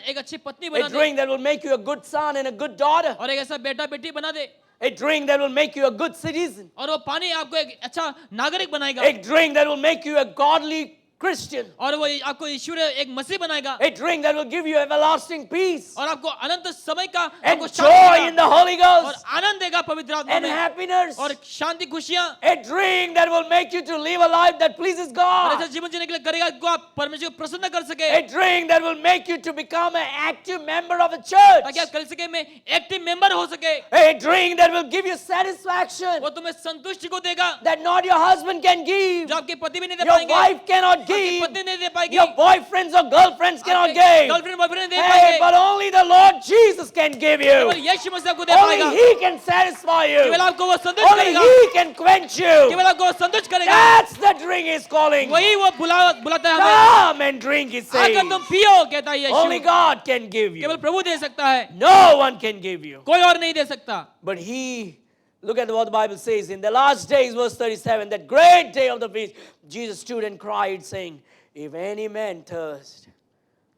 एक अच्छी पत्नी A बना दे drink that will make you a good son and a good daughter. और एक ऐसा बेटा बेटी बना दे A drink that will make you a good citizen. और वो पानी आपको एक अच्छा नागरिक बनाएगा A drink that will make you a godly Christian. और वो आपको ईश्वर एक मसीह बनाएगा A drink that will give you everlasting peace और आपको अनंत समय का and आपको joy शांति in देगा the Holy और Ghost आनंद देगा पवित्र आत्मा and में happiness. और शांति खुशियां A drink that will make you to live a life that pleases और God. ऐसा जीवन जीने के लिए करेगा को आप परमेश्वर को प्रसन्न कर सके A drink that will make you to become an active member of a church. ताकि आप कलीसिया में एक्टिव मेंबर हो सके। A drink that will give you satisfaction वो तुम्हें संतुष्टि को देगा that not your husband can give, जो आपके पति भी नहीं दे your पाएंगे, wife cannot आपकी give, पत्नी नहीं दे पाएगी, your boyfriends or girlfriends cannot give. Girlfriend boyfriend नहीं दे Hey, पाएंगे, but only the Lord Jesus can give you. केवल यीशु मसीह आपको दे पाएगा, Only He can satisfy you. केवल आपको वो संतुष्ट Only करेगा, He can quench you. केवल आपको वो संतुष्ट करेगा। That's the drink He's calling. वही वो बुलाता है हमें, Come and drink, He says. आकर तुम पियो, कहता है Only Yeshu. God can give केवल you. प्रभु दे सकता है, No one can give you. कोई और नहीं दे सकता। But He, look at what the Bible says. In the last days, verse 37, that great day of the feast, Jesus stood and cried, saying, if any man thirst,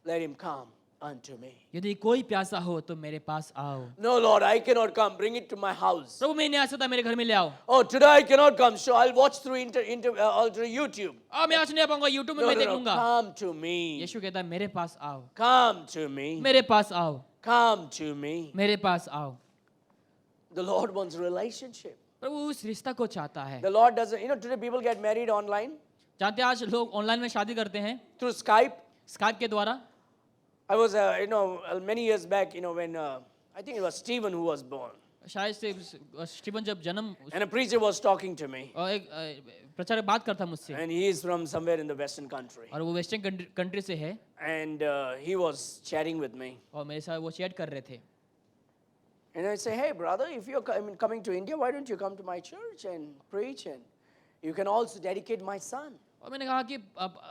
let him come unto me. यदि कोई प्यासा हो तो मेरे पास आओ। No, Lord, I cannot come. Bring it to my house. प्रभु मैं नहीं आ सकता, मेरे घर में ले आओ। Oh, today I cannot come. So I'll watch through YouTube. मैं आज नहीं आ पाऊंगा, यूट्यूब में No, मैं देख no, no. लूंगा। Come to me. यीशु कहता है मेरे पास आओ, Come to me. मेरे पास आओ, Come to me. मेरे पास आओ। The Lord wants relationship. प्रभु उस रिश्ता को चाहता है। The Lord doesn't, today people get married online जानते हैं आज लोग ऑनलाइन में शादी करते हैं, through Skype. स्काइप के द्वारा। I was, many years back, when I think it was Stephen who was born. शायद से स्टीफन जब जन्म And a preacher was talking to me. और एक प्रचारक बात करता मुझसे And he is from somewhere in the Western country. और वो वेस्टर्न कंट्री से है And he was chatting with me. और मेरे साथ वो चैट कर रहे थे। And I say, hey, brother, if you're coming to India, why don't you come to my church and preach? And you can also dedicate my son. और मैंने कहा कि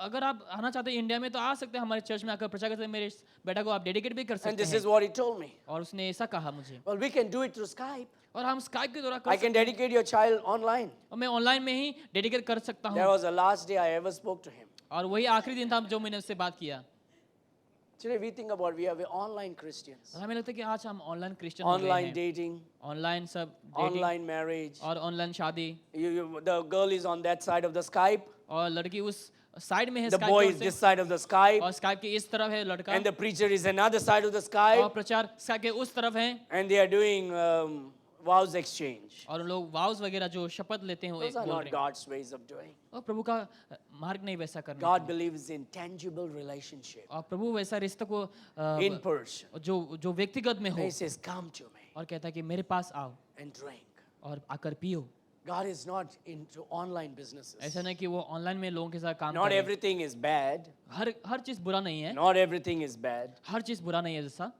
अगर आप आना चाहते हैं इंडिया में तो आ सकते हैं हमारे चर्च में आकर प्रचार कर सकते हैं, मेरे बेटा को आप डेडिकेट भी कर And सकते this हैं। is what he told me. और उसने ऐसा कहा मुझे। Well, we can do it through Skype. और हम स्काइप के द्वारा I कर can सकते हैं dedicate your child online. और मैं ऑनलाइन में ही डेडिकेट कर सकता That हूँ। was the last day I ever spoke to him. और वही आखिरी दिन था जो मैंने उससे बात किया। Today we think about we have online Christians. और हमें लगता है कि आज हम ऑनलाइन क्रिश्चियन हो गए Online हैं, dating, ऑनलाइन सब dating online marriage. और ऑनलाइन शादी The girl is on that side of the Skype. और लड़की उस साइड में है The स्काइप boy की is ओर this से side of the Skype. और स्काइप के इस तरफ है लड़का And the preacher is another side of the और Skype. प्रचार स्काइप के उस तरफ है And they are doing vows exchange. और लोग वाउस वगैरह जो शपथ लेते हैं वो Those are बोल not रहे हैं। God's ways of doing. और प्रभु का मार्ग नहीं वैसा करना God believes in tangible relationship, और प्रभु वैसा रिश्ते को in person. जो व्यक्तिगत में हो He says, come to me और कहता है कि मेरे पास आओ and drink. और आकर पियो। God is not into online businesses. ऐसा नहीं कि वो ऑनलाइन में लोगों के साथ काम Not करे। everything is bad. हर चीज बुरा नहीं है, Not everything is bad. हर चीज बुरा नहीं है जैसा,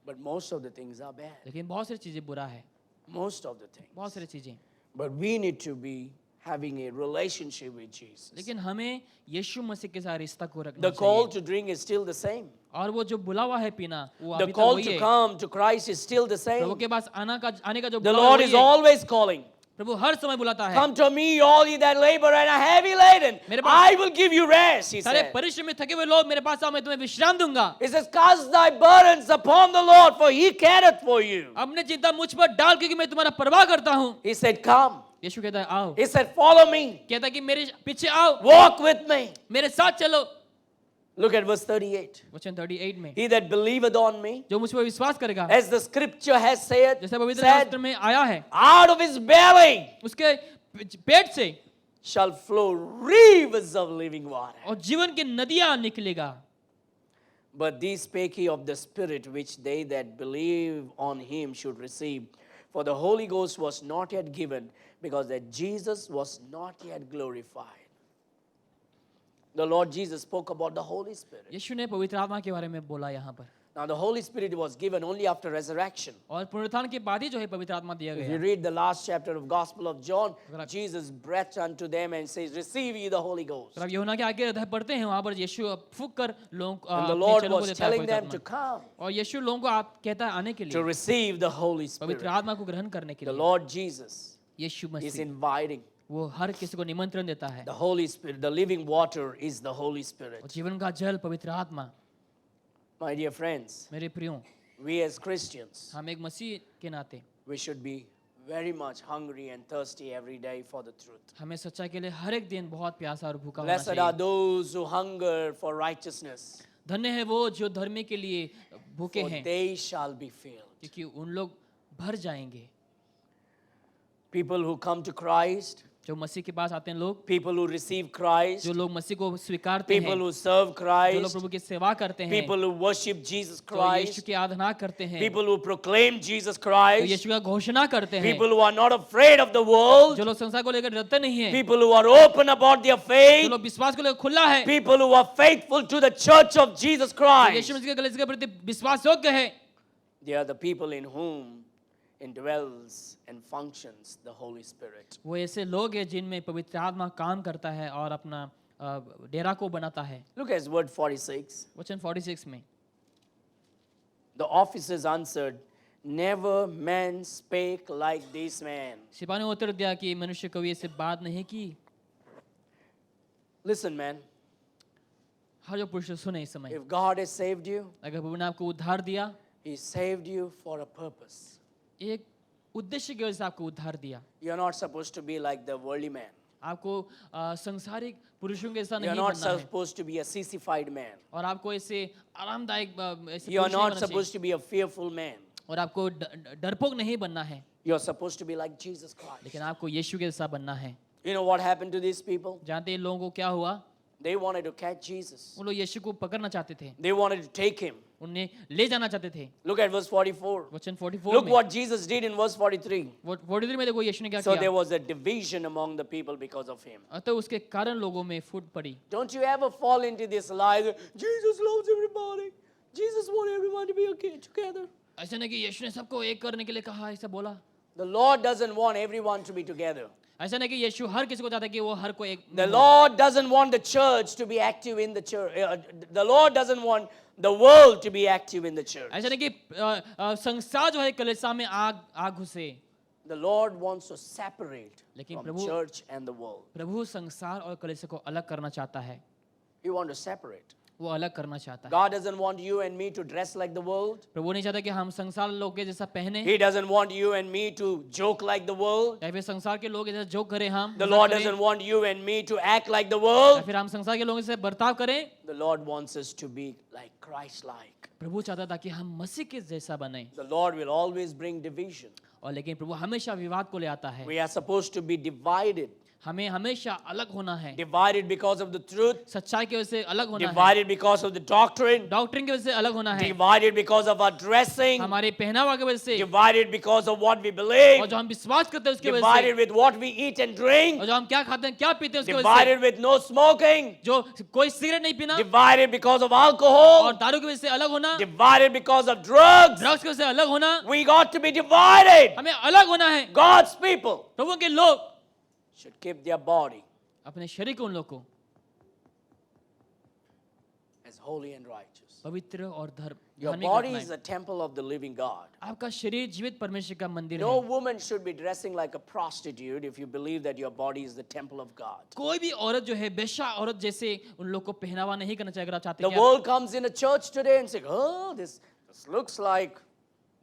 But most of the things are bad. लेकिन बहुत सारी चीजें बुरा है, Most of the things. बहुत सारी चीजें। But we need to be having a relationship with Jesus. लेकिन हमें यीशु मसीह के साथ रिश्ता को रखना The call चाहिए to drink is still the same. और वो जो बुला हुआ है पीना वो The अभी तक call वही to है come to Christ is still the Prabhu same. के पास आने का जो The बुलावा Lord वही is है। always calling. प्रभु हर समय बुलाता है Come to me, all ye that labor and are heavy laden. मेरे पास- I will give you rest, he सारे said. परिश्रम में थके हुए लोग मेरे पास आओ मैं तुम्हें विश्राम दूंगा He says, cast thy burdens upon the Lord, for he careth for you. अपने चिंता मुझ पर डाल क्योंकि मैं तुम्हारा परवाह करता हूँ He said, come. यीशु कहता है आओ He said, follow me. कहता है कि मेरे पीछे आओ Walk with me. मेरे साथ चलो Look at verse 38. वचन 38 में He that believeth on me, जो मुझ पर विश्वास करेगा as the scripture has said, जैसे पवित्र said शास्त्र में आया है out of his belly उसके पेट से shall flow rivers of living water. और जीवन की नदियां निकलेगा But these spake he of the Spirit, which they that believe on him should receive. For the Holy Ghost was not yet given, because that Jesus was not yet glorified. The Lord Jesus spoke about the Holy Spirit. यीशु ने पवित्र आत्मा के बारे में बोला यहाँ पर Now the Holy Spirit was given only after resurrection. और पुनरुत्थान के बाद ही जो है पवित्र आत्मा दिया If you गया read the last chapter of Gospel of John, Jesus breathed unto them and says, receive ye the Holy Ghost. अगर यूहन्ना के आगे अध्याय पढ़ते हैं वहां पर यीशु फूंक कर लोगों को And the अपने Lord चेलों को was देता है telling पवित्र them to आत्मा come, और यीशु लोगों को आप कहता है आने के to लिए receive the Holy Spirit. पवित्र आत्मा को ग्रहण करने के The लिए Lord Jesus Yeshu is Masih inviting. वो हर किसी को निमंत्रण देता है The Holy Spirit, the living water is the Holy और Spirit. जीवन का जल पवित्र आत्मा My dear friends, मेरे प्रियो we as Christians, हम एक मसीह के नाते we should be very much hungry and thirsty every day for the truth. हमें सच्चाई के लिए हर एक दिन बहुत प्यासा और भूखा होना Blessed are चाहिए those who hunger for righteousness, धन्य है वो जो धर्म के लिए भूखे for हैं they shall be filled. क्योंकि उन लोग भर जाएंगे People who come to Christ, जो मसीह के पास आते हैं लोग people who receive Christ, जो लोग मसीह को स्वीकारते हैं people who serve जो लोग Christ, प्रभु की सेवा करते हैं people who worship Jesus जो यीशु Christ, की आराधना करते हैं people who proclaim Jesus जो Christ, यीशु का घोषणा करते हैं people who are not afraid of the world, जो लोग संसार को लेकर डरते नहीं हैं people who are open about their जो faith, लोग विश्वास को लेकर खुला है people who are faithful to the church of Jesus जो Christ. यीशु मसीह के कलीसिया के प्रति विश्वास योग्य है They are the people in whom indwells and functions the Holy Spirit. वो ऐसे लोग हैं जिनमें पवित्र आत्मा काम करता है और अपना डेरा को बनाता है Look at word 46. वचन 46 में The officers answered, never man spake like this man. सिपाही ने उत्तर दिया कि मनुष्य कभी ऐसे बात नहीं की Listen, man, हर जो पुरुष सुने इस समय if God has saved you, अगर प्रभु ने आपको उद्धार दिया He saved you for a purpose. एक उद्देश्य की वजह से आपको उद्धार दिया You're not supposed to be like the worldly man. आपको संसारिक पुरुषों के जैसा You're नहीं not बनना है supposed to be a sissified man. और आपको ऐसे आरामदायक ऐसे You're पुरुष नहीं not बनना चाहिए supposed to be a fearful man. और आपको डरपोक नहीं बनना है You're supposed to be like Jesus Christ. लेकिन आपको यीशु के जैसा बनना है You know what happened to these people? जानते हैं इन लोगों को क्या हुआ They wanted to catch Jesus. वो लोग यीशु को पकड़ना चाहते थे They wanted to take him. उन्हें ले जाना चाहते थे Look at verse 44. वचन 44 Look में what Jesus did in verse 43. 43 में देखो यीशु ने क्या So there किया was a division among the people because of him. अतः उसके कारण लोगों में फूट पड़ी Don't you ever fall into this lie that Jesus loves everybody. Jesus wants everyone to be okay together. ऐसा नहीं कि यीशु ने सबको एक करने के लिए कहा ऐसा बोला The Lord doesn't want everyone to be together. ऐसा नहीं कि यीशु हर किसी को चाहता है कि वो हर को एक The Lord doesn't want the church to be active in the church. The Lord doesn't want the world to be active in the church. ऐसा नहीं कि संसार जो है कलीसिया में आग घुसे The Lord wants to separate लेकिन from Prabhu- church and the world. प्रभु संसार और कलीसिया को अलग करना चाहता है He wants to separate. वो अलग करना चाहता है God doesn't want you and me to dress like the world. प्रभु नहीं चाहता कि हम संसार लोग के जैसा पहने He doesn't want you and me to joke like the world. या फिर संसार के लोग जैसा जोक करें हम The मजाक Lord करें, doesn't want you and me to act like the या world. फिर हम संसार के लोगों से बर्ताव करें The Lord wants us to be like Christ-like. प्रभु चाहता था कि हम मसीह के जैसा बने The Lord will always bring division. और लेकिन प्रभु हमेशा विवाद को ले आता है We are supposed to be divided. हमें हमेशा अलग होना है Divided because of the truth. सच्चाई की वजह से अलग होना है Divided because of the doctrine. Doctrine की वजह से अलग होना है Divided because of our dressing. हमारे पहनावा की वजह से Divided because of what we और believe. जो हम विश्वास करते हैं उसकी वजह Divided से with what we eat and drink. और जो हम क्या खाते हैं क्या पीते हैं उसकी वजह से Divided with no smoking. जो कोई सिगरेट नहीं पीना Divided because of alcohol. और दारू की वजह से अलग होना Divided because of drugs. Drugs की वजह से अलग होना We got to be divided. हमें अलग होना है God's people प्रभु के लोग should keep their body अपने शरीर को उन लोग को as holy and righteous. पवित्र और Your धार्मिक body रखना is है। the temple of the living God. आपका शरीर जीवित परमेश्वर का मंदिर No है। woman should be dressing like a prostitute if you believe that your body is the temple of God. कोई भी औरत जो है बेश्या औरत जैसे उन लोग को पहनावा नहीं करना चाहिए अगर आप चाहते The हैं कि world comes in a church today and say, "Oh, this looks like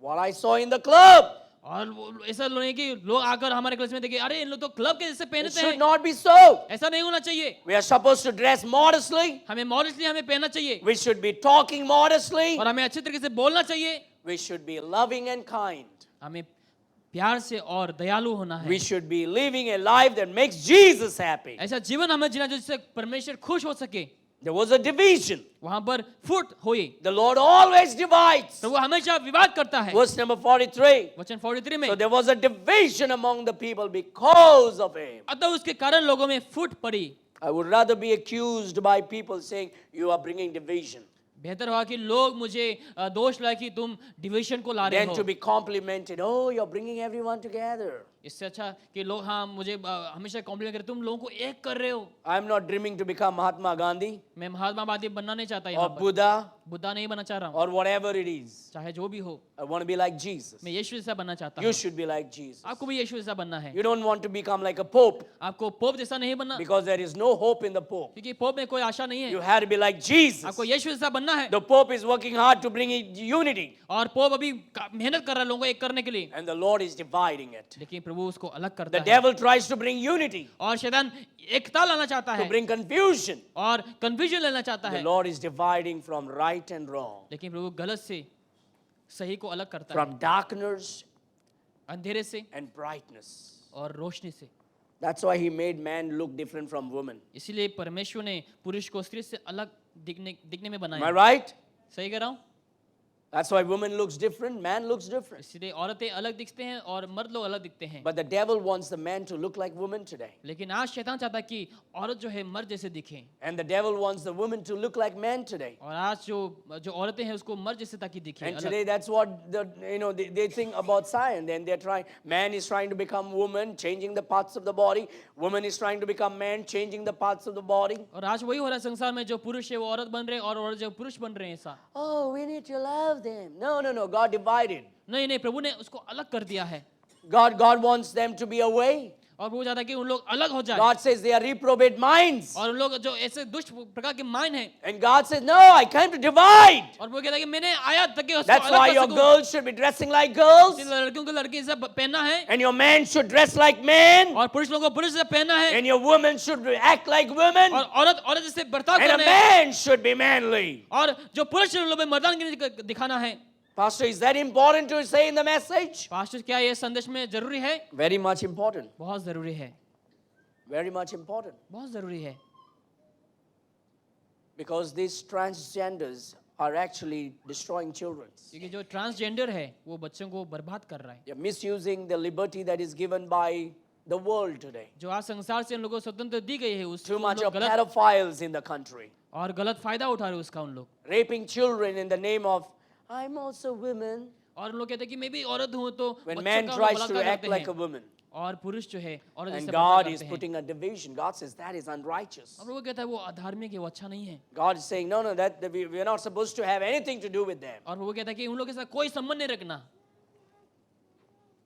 what I saw in the club." और ऐसा लोग हैं कि लोग आकर हमारे क्लास में देखे अरे इन लोग तो क्लब के जैसे It पहनते should हैं। not be so. ऐसा नहीं होना चाहिए। We are supposed to dress modestly. हमें मॉडस्टली हमें पहनना चाहिए We should be talking modestly. और हमें अच्छे तरीके से बोलना चाहिए। We should be loving and kind. हमें प्यार से और दयालु होना है। We should be living a life that makes Jesus happy. ऐसा जीवन हमें जीना जिससे परमेश्वर खुश हो सके। There was a division. वहां पर फुट हुई। The Lord always divides. तो वो हमेशा विवाद करता है। Verse number 43. वचन 43 में So there was a division among the people because of him. अतः उसके कारण लोगों में फुट पड़ी। I would rather be accused by people saying, "You are bringing division," बेहतर हुआ कि लोग मुझे दोष लाए कि तुम डिवीजन को ला रहे than हो। to be complimented. "Oh, you're bringing everyone together." इससे अच्छा कि लोग हाँ मुझे हमेशा कॉम्प्लीमेंट करें तुम लोगों को एक कर रहे हो। I'm not dreaming to become Mahatma Gandhi मैं महात्मा गांधी बनना नहीं चाहता or यहाँ पर। Buddha बुद्धा नहीं बनना चाह रहा हूँ। or whatever it is. चाहे जो भी हो I want to be like Jesus. मैं यीशु जैसा बनना चाहता You हूँ। should be like Jesus. आपको भी यीशु जैसा बनना है। You don't want to become like a pope आपको पोप जैसा नहीं बनना because there is no hope in the pope. क्योंकि पोप में कोई आशा नहीं You है। have to be like Jesus. आपको यीशु जैसा बनना है। The pope is working hard to bring unity, और पोप अभी मेहनत कर रहा है लोगों को एक करने के लिए, and the Lord is dividing it. लेकिन प्रभु उसको अलग करता The है। devil tries to bring unity, और शैतान एकता लाना चाहता to है bring confusion. और कंफ्यूजन लेना चाहता The है, Lord is dividing from right and wrong, लेकिन प्रभु गलत से सही को अलग करता है, from darkness अंधेरे से and brightness. और रोशनी से। That's why He made man look different from woman. इसीलिए परमेश्वर ने पुरुष को स्त्री से अलग दिखने में Am I बनाया। right? सही कह रहा हूँ? That's why woman looks different, man looks different. इसलिए औरतें अलग दिखते हैं और मर्द लोग अलग दिखते हैं। But the devil wants the man to look like woman today. लेकिन आज शैतान चाहता है कि औरत जो है मर्द जैसे दिखे, And the devil wants the woman to look like man today. और आज जो औरतें हैं उसको मर्द जैसे ताकि दिखे And अलग। today that's what they think about science. And they're trying, man is trying to become woman, changing the parts of the body. Woman is trying to become man, changing the parts of the body. और आज वही हो रहा है संसार में, जो पुरुष है वो औरत बन रहे हैं और औरत जो पुरुष बन रहे हैं ऐसा। Oh, we need to love them. No. God divided. नहीं, प्रभु ने उसको अलग कर दिया है। God wants them to be away. और वो चाहता है कि उन लोग अलग हो जाए। God says they are reprobate minds. और उन लोग जो ऐसे दुष्ट प्रकार के माइंड हैं, And God says, no, I came to divide. और वो कहता है कि मैंने आया ताकि उसको That's अलग why कर your सकूं। girls should be dressing like girls. लड़कियों को लड़की से पहनना है And your men should dress like men. और पुरुष लोगों को पुरुष से पहनना है And your women should act like women. और औरत जैसे बर्ताव And a करना है man should be manly. और जो पुरुष लोग में मर्दानगी दिखाना है। Pastor, is that important to say in the message? Pastor, क्या ये संदेश में जरूरी है? Very much important. बहुत जरूरी है, Very much important. बहुत जरूरी है, Because these transgenders are actually destroying children. क्योंकि जो ट्रांसजेंडर है वो बच्चों को बर्बाद कर रहा है। They're misusing the liberty that is given by the world today. जो आज संसार से उन लोगों को स्वतंत्र दी गई है Too उसको much लोग of गलत pedophiles in the country. और गलत फायदा उठा रहे हैं उसका उन लोग। Raping children in the name of, I'm also women. और उन लोग कहते हैं कि मैं भी औरत हूँ तो When बच्चों man का tries बलात्कार to act करते like a हैं woman. और पुरुष जो है औरत And जैसे God बर्ताव is करते हैं। putting a division. God says that is unrighteous. और वो कहता है वो अधार्मिक है, वो अच्छा नहीं है। God is saying, no, we are not supposed to have anything to do with them. और वो कहता है कि उन लोगों के साथ कोई संबंध नहीं रखना।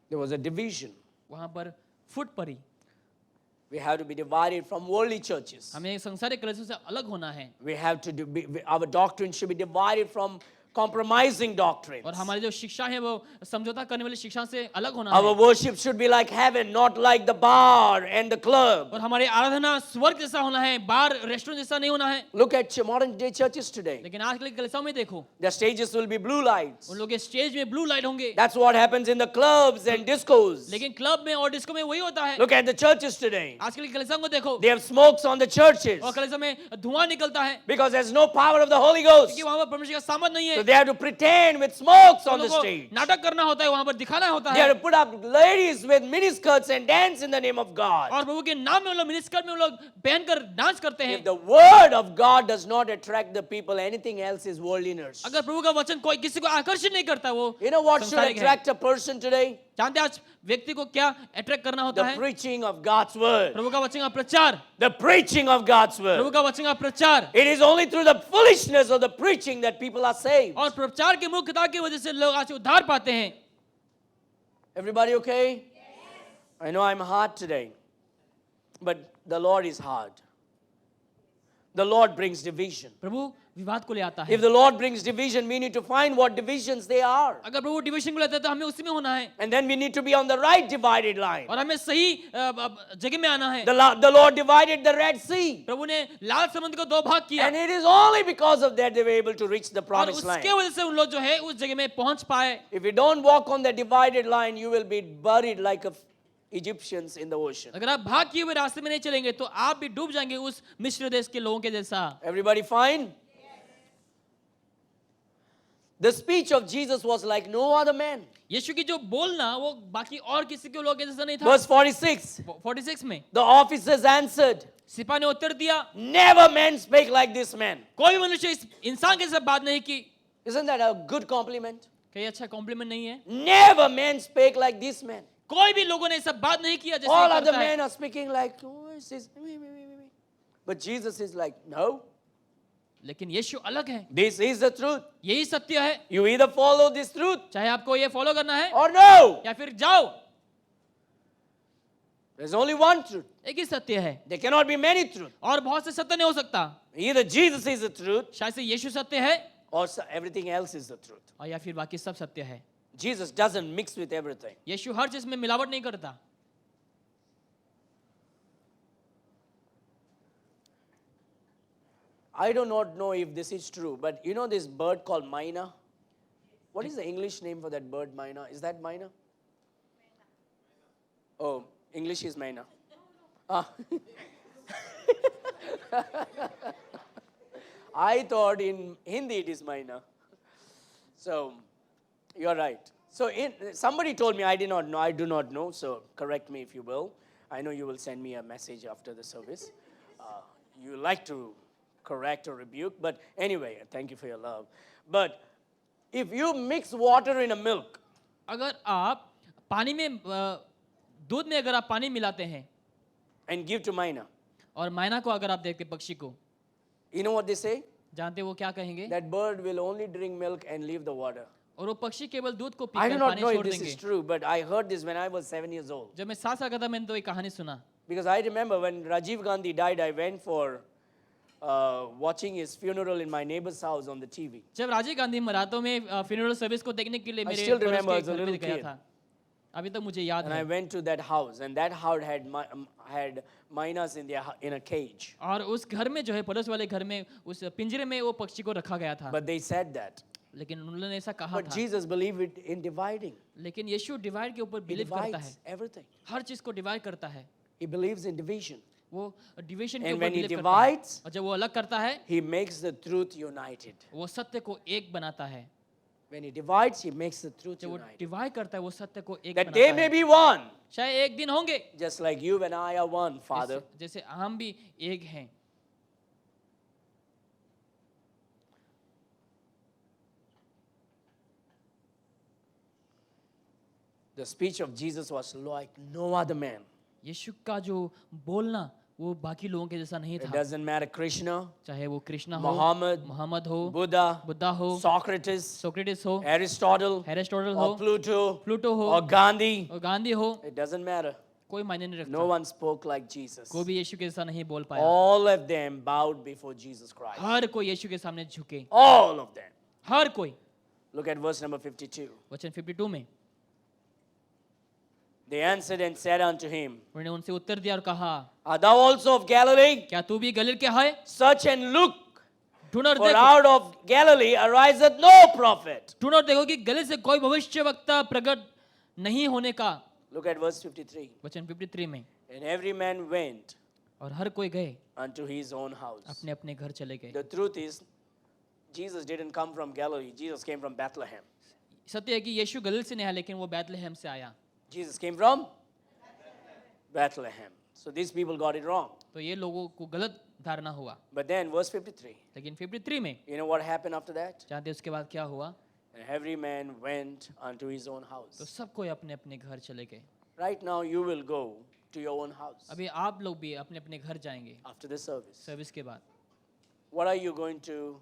There was a division. वहां पर फुट पड़ी। We have to be divided from worldly churches. हमें संसारिक कलीसिया से अलग होना है We have to our doctrine should be divided from compromising doctrines. और हमारी जो शिक्षा है वो समझौता करने वाली शिक्षा से अलग होना Our है worship should be like heaven, not like the bar and the club. और हमारी आराधना स्वर्ग जैसा होना है, बार रेस्टोरेंट जैसा नहीं होना है। Look at modern day churches today. लेकिन आज के कलीसियाओं में देखो The stages will be blue lights. उन लोग के स्टेज में ब्लू लाइट होंगे, That's what happens in the clubs and discos. लेकिन क्लब में और डिस्को में वही होता है। Look at the churches today. आज के कलीसियाओं को देखो They have smokes on the churches और कलीसिया में धुआं निकलता है because there's no power of the Holy Ghost. क्योंकि वहां पर परमेश्वर का सामर्थ नहीं है। So they have to pretend with smokes on उन the लोगों stage. को नाटक करना होता है, वहां पर दिखाना होता They है have to put up ladies with miniskirts and dance in the name of God. और प्रभु के नाम में उन लोग मिनिस्कर्ट में उन लोग पहनकर डांस करते हैं। If the word of God does not attract the people, anything else is worldliness. अगर प्रभु का वचन कोई किसी को आकर्षित नहीं करता वो You know what should संसारिक है। attract a person today? जानते हैं आज व्यक्ति को क्या अट्रैक्ट करना होता The है? preaching of God's word. प्रभु का वचन का प्रचार, The preaching of God's Prabhu word. का वचन का प्रचार। It is only through the foolishness of the preaching that people are saved. और प्रचार की मूर्खता की वजह से लोग आज उद्धार पाते हैं। Everybody okay? I know I'm hard today, but the Lord is hard. The Lord brings division. प्रभु विवाद को ले आता है। If the Lord brings division, we need to find what divisions they are. अगर प्रभु डिवीजन को लेता है तो हमें उसी में होना है And then we need to be on the right divided line. और हमें सही जगह में आना है। The Lord divided the Red Sea. प्रभु ने लाल समुद्र को दो भाग किया And it is only because of that they were able to reach the और promised land. उसके वजह से उन लोग जो है उस जगह में पहुंच पाए। If you don't walk on the divided line, you will be buried like Egyptians in the ocean. अगर आप भाग किए हुए रास्ते में नहीं चलेंगे तो आप भी डूब जाएंगे उस मिस्र देश के लोगों के जैसा। Everybody fine? The speech of Jesus was like no other man. यीशु की जो बोलना वो बाकी और किसी के लोगों के जैसा नहीं था। Verse 46. 46 में The officers answered, सिपाही ने उत्तर दिया, never man spake like this man. कोई मनुष्य इस इंसान के साथ बात नहीं की। Isn't that a good compliment? क्या अच्छा कॉम्प्लीमेंट नहीं है? Never man spake like this man. कोई भी लोगों ने ऐसा बात नहीं किया जैसे All ये other करता है। men are speaking like, oh, this is me. But Jesus is like, no, लेकिन यीशु अलग है। this is the truth. यही सत्य है। You either follow this truth चाहे आपको ये फॉलो करना है or no. या फिर जाओ। There's only one truth. एक ही सत्य है There cannot be many truths. और बहुत से सत्य नहीं हो सकता। Either Jesus is the truth शायद से यीशु सत्य है or everything else is the truth. और या फिर बाकी सब सत्य है। Jesus doesn't mix with everything. यीशु हर चीज में मिलावट नहीं करता। I do not know if this is true, but you know this bird called myna? What is the English name for that bird, myna? Is that myna? Oh, English is myna. Ah. I thought in Hindi it is myna. So, you're right. So, somebody told me, I do not know, so correct me if you will. I know you will send me a message after the service. You like to correct or rebuke, but anyway, thank you for your love. But if you mix water in a milk, अगर आप पानी में दूध में अगर आप पानी मिलाते हैं and give to myna, और मैना को अगर आप देखते पक्षी को, you know what they say? जानते वो क्या कहेंगे? That bird will only drink milk and leave the water. और वो पक्षी केवल दूध को I do पीकर not पानी know if छोड़ this is देंगे। true, but I heard this when I was 7 years old. जब मैं 7 साल का था मैंने तो ये कहानी सुना। Because I remember when Rajiv Gandhi died, I went for watching his funeral in my neighbor's house on the TV. जब राजीव गांधी मराठों में फ्यूनरल सर्विस को देखने के लिए I मेरे still पड़ोस remember के as a घर में little गया kid. था। अभी तक मुझे याद And I है। went to that house, and that house had mynas in a cage. और उस घर में जो है पड़ोस वाले घर में उस पिंजरे में वो पक्षी को रखा गया था। But they said that. लेकिन उन्होंने ऐसा कहा But था। Jesus believed it in dividing. लेकिन यीशु डिवाइड के ऊपर He बिलीव करता है। divides everything. हर चीज को डिवाइड करता है। He believes in division. वो डिवीजन के And ऊपर when he बिलीव करता है। divides, और जब वो अलग करता है he makes the truth united. वो सत्य को एक बनाता है। When he divides, he makes the truth जब वो united. डिवाइड करता है वो सत्य को एक That बनाता they है। may be one, शायद एक दिन होंगे just like you and I are one, Father. जैसे हम भी एक हैं। The speech of Jesus was like no other man. यीशु का जो बोलना वो बाकी लोगों के जैसा नहीं It था। doesn't matter Krishna, चाहे वो कृष्णा हो, Muhammad, मोहम्मद हो, Buddha, बुद्धा हो, Socrates, सोक्रेटिस हो, Aristotle, एरिस्टोटल हो, or Pluto, प्लूटो हो or Gandhi. और गांधी हो, It doesn't matter. कोई मायने नहीं No रखता। one spoke like Jesus. कोई भी यीशु के जैसा नहीं बोल पाया। All of them bowed before Jesus Christ. हर कोई यीशु के सामने झुके। All of them. हर कोई। Look at verse number 52. वचन 52 में They answered and said unto him, उन्होंने उनसे उत्तर दिया और कहा, Art thou also of Galilee? क्या तू भी गलील के है? Search and look, ढूंढ और for देखो, out of Galilee ariseth no prophet. ढूंढ और देखो कि गलील से कोई भविष्यवक्ता प्रकट नहीं होने का। Look at verse 53. वचन 53 में And every man went और हर कोई गए unto his own house. अपने अपने घर चले गए। The truth is, Jesus didn't come from Galilee. Jesus came from Bethlehem. सत्य है कि यीशु गलील से नहीं आया लेकिन वो बैतलहम से आया। Jesus came from Bethlehem. So these people got it wrong. तो ये लोगों को गलत धारणा हुआ। But then verse 53. लेकिन 53 में You know what happened after that? जानते हैं उसके बाद क्या हुआ? And every man went unto his own house. तो सब कोई अपने अपने घर चले गए। Right now, you will go to your own house अभी आप लोग भी अपने अपने घर जाएंगे after the service. सर्विस के बाद। What are you going to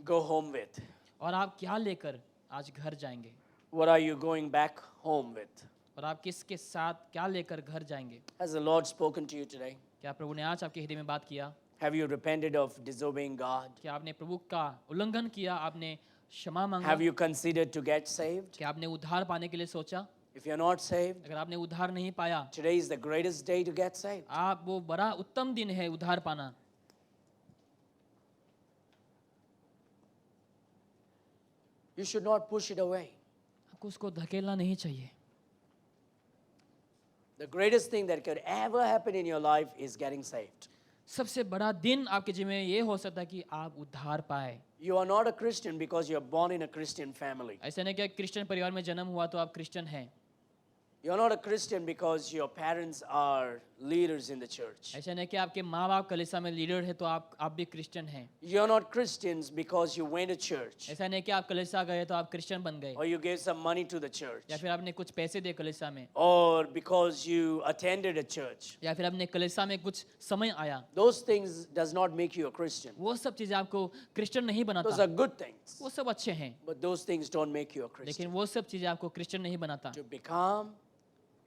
go home with? और आप क्या लेकर आज घर जाएंगे? What are you going back home with? और आप किसके साथ क्या लेकर घर जाएंगे? Has the Lord spoken to you today? क्या प्रभु ने आज आपके हृदय में बात किया? Have you repented of disobeying God? क्या आपने प्रभु का उल्लंघन किया? आपने क्षमा मांगा? Have you considered to get saved? क्या आपने उद्धार पाने के लिए सोचा? If you're not saved, अगर आपने उद्धार नहीं पाया, today is the greatest day to get saved. आप वो बड़ा उत्तम दिन है उद्धार पाना। You should not push it away. आपको उसको धकेलना नहीं चाहिए। The greatest thing that could ever happen in your life is getting saved. सबसे बड़ा दिन आपके जीवन में ये हो सकता है कि आप उद्धार पाए। You are not a Christian because you are born in a Christian family. ऐसा नहीं कि क्रिश्चियन परिवार में जन्म हुआ तो आप क्रिश्चियन हैं। You are not a Christian because your parents are leaders in the church. ऐसा नहीं कि आपके माँ बाप कलीसिया में लीडर है तो आप भी क्रिश्चियन हैं। You are not Christians because you went to church ऐसा नहीं कि आप कलीसिया गए तो आप क्रिश्चियन बन गए or you gave some money to the church या फिर आपने कुछ पैसे दिए कलीसिया में or because you attended a church. या फिर आपने कलीसिया में कुछ समय आया। Those things does not make you a Christian. वो सब चीजें आपको क्रिश्चियन नहीं Those बनाता। are good things, वो सब अच्छे हैं but those things don't make you a लेकिन Christian. वो सब चीजें आपको क्रिश्चियन नहीं बनाता। To become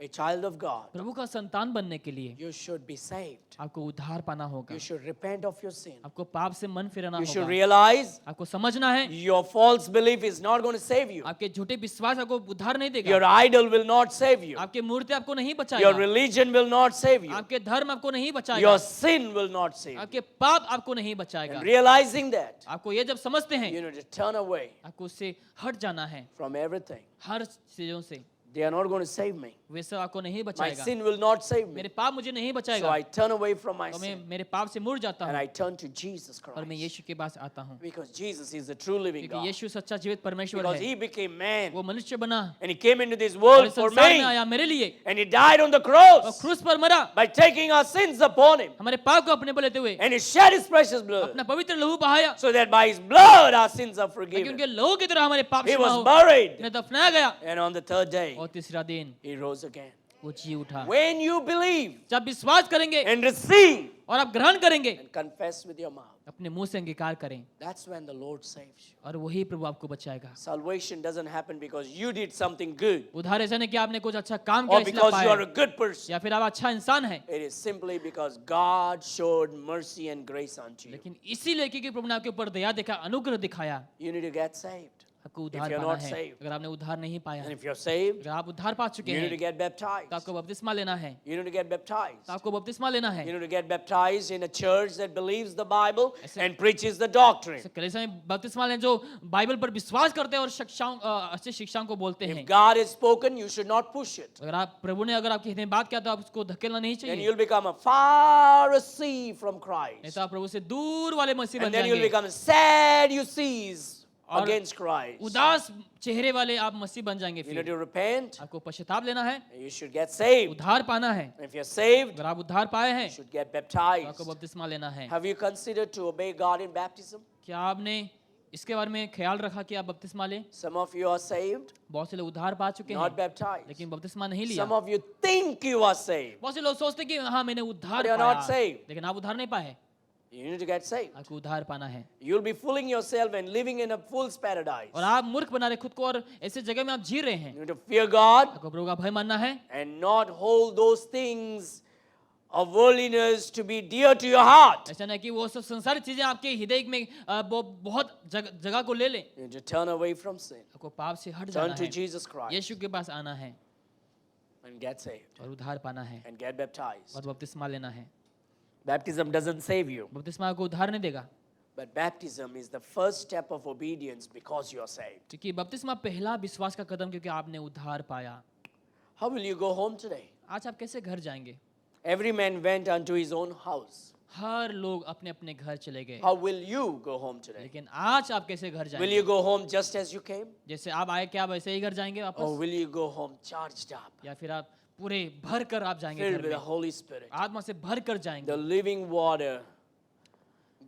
a child of God, प्रभु का संतान बनने के लिए you should be saved. आपको उद्धार पाना होगा। You should repent of your sin. आपको पाप से मन फिराना You should होगा। realize आपको समझना है your false belief is not going to save you. आपके झूठे विश्वास आपको उद्धार नहीं देगा। Your idol will not save you. आपके मूर्ति आपको नहीं Your बचाएगा। religion will not save you. आपके धर्म आपको नहीं बचाएगा। Your sin will not save you. आपके पाप आपको नहीं बचाएगा। And realizing that, आपको ये जब समझते हैं you need to turn away आपको उससे हट जाना है। from everything. हर चीजों से They are not going to save me. वे सब आपको नहीं My बचाएगा। sin will not save me. मेरे पाप मुझे नहीं So बचाएगा I turn away from my तो मैं sin मेरे पाप से मुड़ जाता and हूँ I turn to Jesus और मैं Christ. यीशु के पास आता हूँ Because Jesus is the true living क्योंकि God. यीशु सच्चा जीवित परमेश्वर Because है। He became man वो मनुष्य बना and He came into this और world इस for संसार में me आया मेरे लिए and He died on the और cross क्रूस पर मरा by taking our sins upon Him हमारे पाप को अपने पर लेते हुए and He shed His precious blood अपना पवित्र लहू बहाया so that by His blood our sins are ताकि forgiven. उनके लहू की तरह हमारे पाप He क्षमा was हो। buried उन्हें दफनाया गया and on the third day और तीसरा दिन He rose again. वो जी उठा। When you believe जब विश्वास करेंगे and receive और आप ग्रहण करेंगे and confess with your mouth, अपने मुंह से अंगीकार करें that's when the Lord saves you. और वही प्रभु आपको बचाएगा। Salvation doesn't happen because you did something good उधार ऐसा नहीं कि आपने कुछ अच्छा काम किया or इसलिए because you are a पाया good person. या फिर आप अच्छा इंसान है, It is simply because God showed mercy and grace unto you. लेकिन इसीलिए क्योंकि प्रभु ने आपके ऊपर दया दिखा, अनुग्रह दिखाया। You need to get saved. आपको उद्धार you're पाना not है। saved. अगर आपने उद्धार नहीं पाया, And if you're saved, अगर आप उद्धार पा चुके you need to हैं get baptized. तो आपको बपतिस्मा लेना है। You need to get baptized. तो आपको बपतिस्मा लेना है। You need to get baptized in a church that believes the Bible ऐसे- and preaches the doctrine. कलीसिया में बपतिस्मा लें जो बाइबल पर विश्वास करते हैं और शिक्षाओं अच्छी शिक्षाओं को बोलते हैं। If God has spoken, you should not push it. अगर आप प्रभु ने अगर आपके हृदय में बात किया तो आप उसको धकेलना नहीं Then चाहिए। you'll become a Pharisee from नहीं Christ. तो आप प्रभु से दूर वाले मसीह बन And then you'll जाएंगे become Sadducees और against Christ. उदास चेहरे वाले आप मसीह बन जाएंगे। You need फिर to repent. आपको पश्चाताप लेना है, You should get saved. उद्धार पाना है। If you're saved, अगर आप उद्धार पाए हैं you should get तो baptized. आपको बपतिस्मा लेना है। Have you considered to obey God in baptism? क्या आपने इसके बारे में ख्याल रखा कि आप बपतिस्मा लें? Some of you are saved, बहुत से लोग उद्धार पा चुके not हैं baptized. लेकिन बपतिस्मा नहीं लिया। Some of you think you are saved. बहुत से लोग सोचते हैं कि हाँ मैंने उद्धार But you're not पाया, saved. लेकिन आप उद्धार नहीं पाए। You need to get saved. आपको उद्धार पाना है You'll be fooling yourself and living in a fool's paradise. और आप मूर्ख बना रहे खुद को और ऐसे जगह में आप जी रहे हैं। You need to fear God आपको प्रभु का भय मानना है and not hold those things of worldliness to be dear to your heart. ऐसा नहीं कि वो सब संसारिक चीजें आपके हृदय में वो बहुत जगह को ले लें। You need to turn away from sin. आपको पाप से हट Turn जाना to है, Jesus Christ यीशु के पास आना है and get saved और उद्धार पाना है and get baptized. और बपतिस्मा लेना है। Baptism doesn't save you, बपतिस्मा को उद्धार नहीं देगा but baptism is the first step of obedience because you are saved. क्योंकि बपतिस्मा पहला विश्वास का कदम क्योंकि आपने उद्धार पाया। How will you go home today? आज आप कैसे घर जाएंगे? Every man went unto his own house. हर लोग अपने अपने घर चले गए, How will you go home today? लेकिन आज आप कैसे घर Will जाएंगे? you go home just as you came? जैसे आप आए क्या आप वैसे ही घर जाएंगे Or वापस, will you go home charged up, या फिर आप पूरे भर कर आप जाएंगे filled घर with the में, Holy Spirit? आत्मा से भर कर जाएंगे? The living water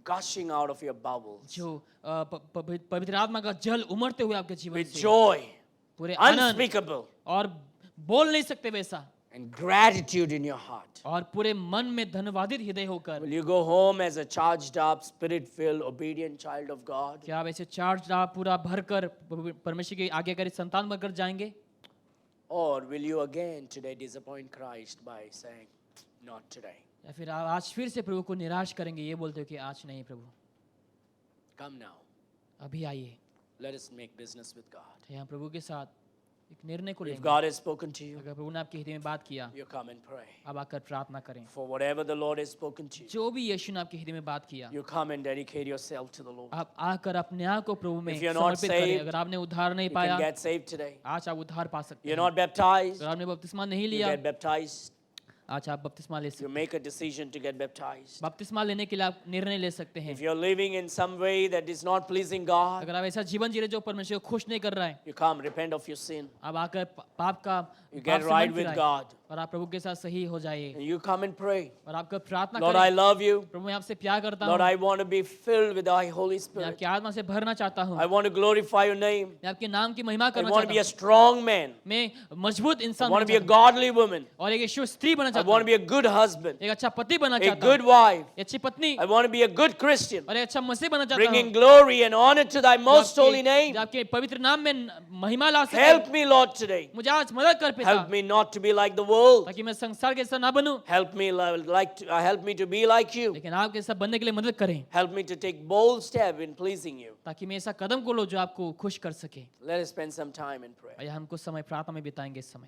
gushing out of your bowels जो पवित्र आत्मा का जल उमड़ते हुए आपके जीवन with से joy, पूरे आनंद unspeakable, और बोल नहीं सकते वैसा and gratitude in your heart. और पूरे मन में धन्यवादित हृदय होकर Will you go home as a charged up, spirit filled, obedient child of God? क्या आप ऐसे चार्ज आप पूरा भरकर परमेश्वर की आज्ञाकारी संतान बनकर जाएंगे Or will you again today disappoint Christ by saying, not today? या फिर आप आज फिर से प्रभु को निराश करेंगे ये बोलते हो कि आज नहीं प्रभु Come now. अभी आइए Let us make business with God. तो यहाँ प्रभु के साथ एक निर्णय को If लेंगे God has spoken to you, अगर प्रभु ने आपके हृदय में बात किया you come and pray. अब आकर प्रार्थना करें For whatever the Lord has spoken to you, जो भी यीशु ने आपके हृदय में बात किया you come and dedicate yourself to the Lord. आप आकर अपने आप को प्रभु में If you're not समर्पित करें saved, अगर आपने उद्धार नहीं You पाया can get saved today. आज आप उद्धार पा सकते You're हैं not baptized, अगर आपने बपतिस्मा नहीं you लिया get baptized. आज आप बपतिस्मा ले You सकते make a decision to get baptized. हैं बपतिस्मा लेने के लिए आप निर्णय ले सकते हैं If you're living in some way that is not pleasing God, अगर आप ऐसा जीवन जी रहे जो परमेश्वर को खुश नहीं कर रहा है you come, repent of your sin. अब आकर पाप का You पाप get से right मन with फिराएं God. और आप प्रभु के साथ सही हो जाइए And you come and pray. और आपका प्रार्थना Lord, I करें love you. प्रभु मैं आपसे प्यार करता Lord, हूँ I want to be filled with thy Holy मैं Spirit. आपकी आत्मा से भरना चाहता हूँ I want to glorify your name. मैं आपके नाम की महिमा I करना want to be a चाहता हूँ strong man. मैं मजबूत I इंसान want to बनना be a चाहता हूँ godly woman. और एक यीशु स्त्री बनना I चाहता want to हूँ be a good husband, एक अच्छा पति बनना a चाहता good हूँ wife. एक अच्छी पत्नी I want to be a good Christian, और एक अच्छा मसीह बनना चाहता bringing हूँ glory and honor to thy जो most holy आपके- name. जो आपके पवित्र नाम में महिमा ला सके Help me, Lord, today. मुझे आज मदद कर पिता Help me not to be like the world. ताकि मैं संसार के जैसा ना बनूं Help me help me to be like you. लेकिन आपके साथ बनने के लिए मदद करें Help me to take bold step in pleasing you. ताकि मैं ऐसा कदम को लो जो आपको खुश कर सके Let us spend some time in prayer. और हम कुछ समय प्रार्थना में बिताएंगे इस समय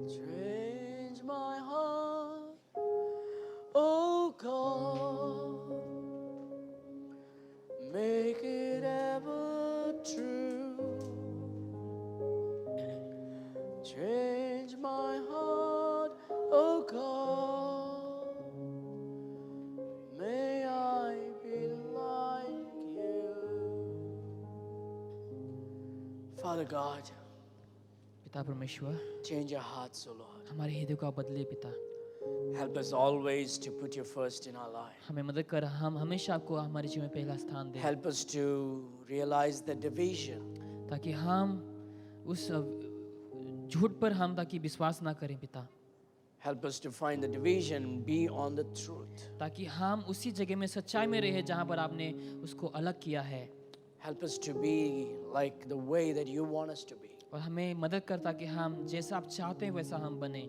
Change my heart, oh God, make it ever true. Change my heart, oh God, may I be like you. Father God, पिता परमेश्वर change our hearts, O Lord. हमारे हृदय को आप बदले पिता Help us always to put you first in our life. हमें मदद कर हम हमेशा आपको हमारे जीवन में पहला स्थान दें Help us to realize the division. ताकि हम उस झूठ पर हम ताकि विश्वास ना करें पिता Help us to find the division and be on the truth. ताकि हम उसी जगह में सच्चाई में रहे जहाँ पर आपने उसको अलग किया है, Help us to be like the way that you want us to be. और हमें मदद करता कि हम जैसा आप चाहते हैं वैसा हम बने,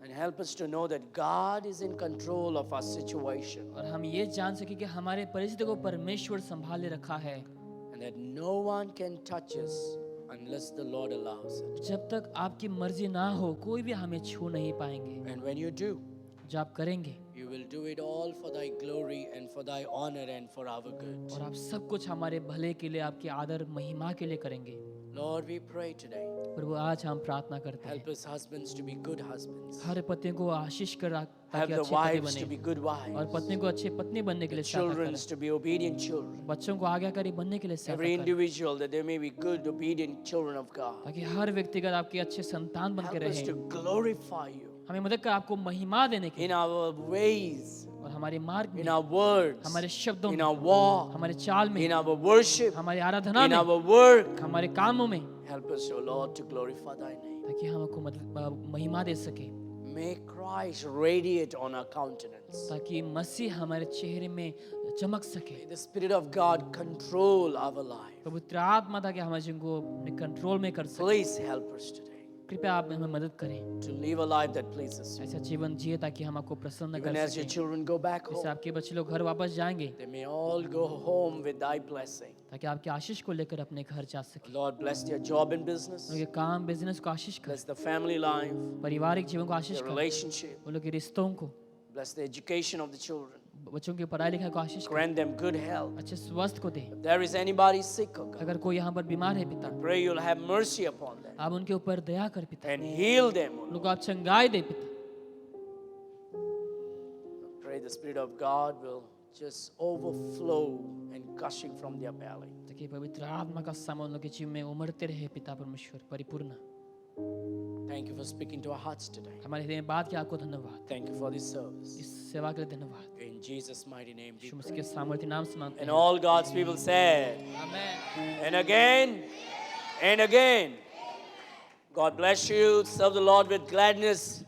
And help us to know that God is in control of our situation और हम ये जान सके कि हमारे परिस्थिति को परमेश्वर संभाले रखा है, and that no one can touch us unless the Lord allows it. जब तक आपकी मर्जी ना हो कोई भी हमें छू नहीं पाएंगे। And when you do, जो आप करेंगे you will do it all for thy glory and for thy honor and for our good. और आप सब कुछ हमारे भले के लिए, आपके आदर महिमा के लिए करेंगे। Lord, we pray today. प्रभु आज हम प्रार्थना करते हैं, Help us husbands to be good husbands. हर पत्नियों को आशीष कर Help ताकि the अच्छे पति wives to बने, be good और wives. पत्नी को अच्छे पत्नी बनने के लिए सहायता Children करें, to be obedient children. बच्चों को आज्ञाकारी बनने के लिए Every सहायता करें, individual that they may be good, obedient children of God. ताकि हर व्यक्तिगत आपके अच्छे संतान बन के Help us रहे। to glorify you हमें मदद कर आपको महिमा देने के in लिए, our ways, और हमारे मार्ग in में, our words, हमारे शब्दों in में, our walk, हमारे चाल में, in our worship, हमारे आराधना in में, our work. हमारे कामों में, Help us, O Lord, to glorify thy name. ताकि हम आपको महिमा दे सके, May Christ radiate on our countenance. ताकि मसीह हमारे चेहरे में चमक सके। May the Spirit of God control our life. पवित्र आत्मा ताकि हमारे जीवन को अपने कंट्रोल में कर सके। Please help us today कृपया आप हमें मदद करें, to live a life that pleases you. ऐसा जीवन जिए ताकि हम आपको प्रसन्न Even कर as your सकें। children go back जैसे home, आपके बच्चे लोग घर वापस जाएंगे, they may all go home with thy blessing. ताकि आपके आशीष को लेकर अपने घर जा सके। Lord, bless their job and business. उनके काम बिजनेस को आशीष कर, Bless the family life, पारिवारिक जीवन को आशीष their कर, relationship. उन लोग के रिश्तों को, Bless the education of the children. बच्चों की पढ़ाई लिखाई को आशीष कर, Grant them good health. अच्छे स्वास्थ्य को दे। If there is anybody sick, O God, अगर कोई यहाँ पर बीमार है पिता, pray you'll have mercy upon them आप उनके ऊपर दया कर पिता, and heal them, O उन Lord. लोग को आप चंगाई दे पिता। Pray the Spirit of God will just overflow and gushing from their belly. ताकि पवित्र आत्मा का सामर्थ उन लोग के जीवन में उमड़ते रहे पिता परमेश्वर परिपूर्ण। Thank you for speaking to our hearts today. हमारे हृदय में बात किया, आपको धन्यवाद, Thank you for this service. इस सेवा के लिए धन्यवाद। In Jesus' mighty name we Yeshu pray. मसीह के सामर्थ्य नाम से मांगते And हैं, all God's people said, आमीन। and again, and again. God bless you. Serve the Lord with gladness.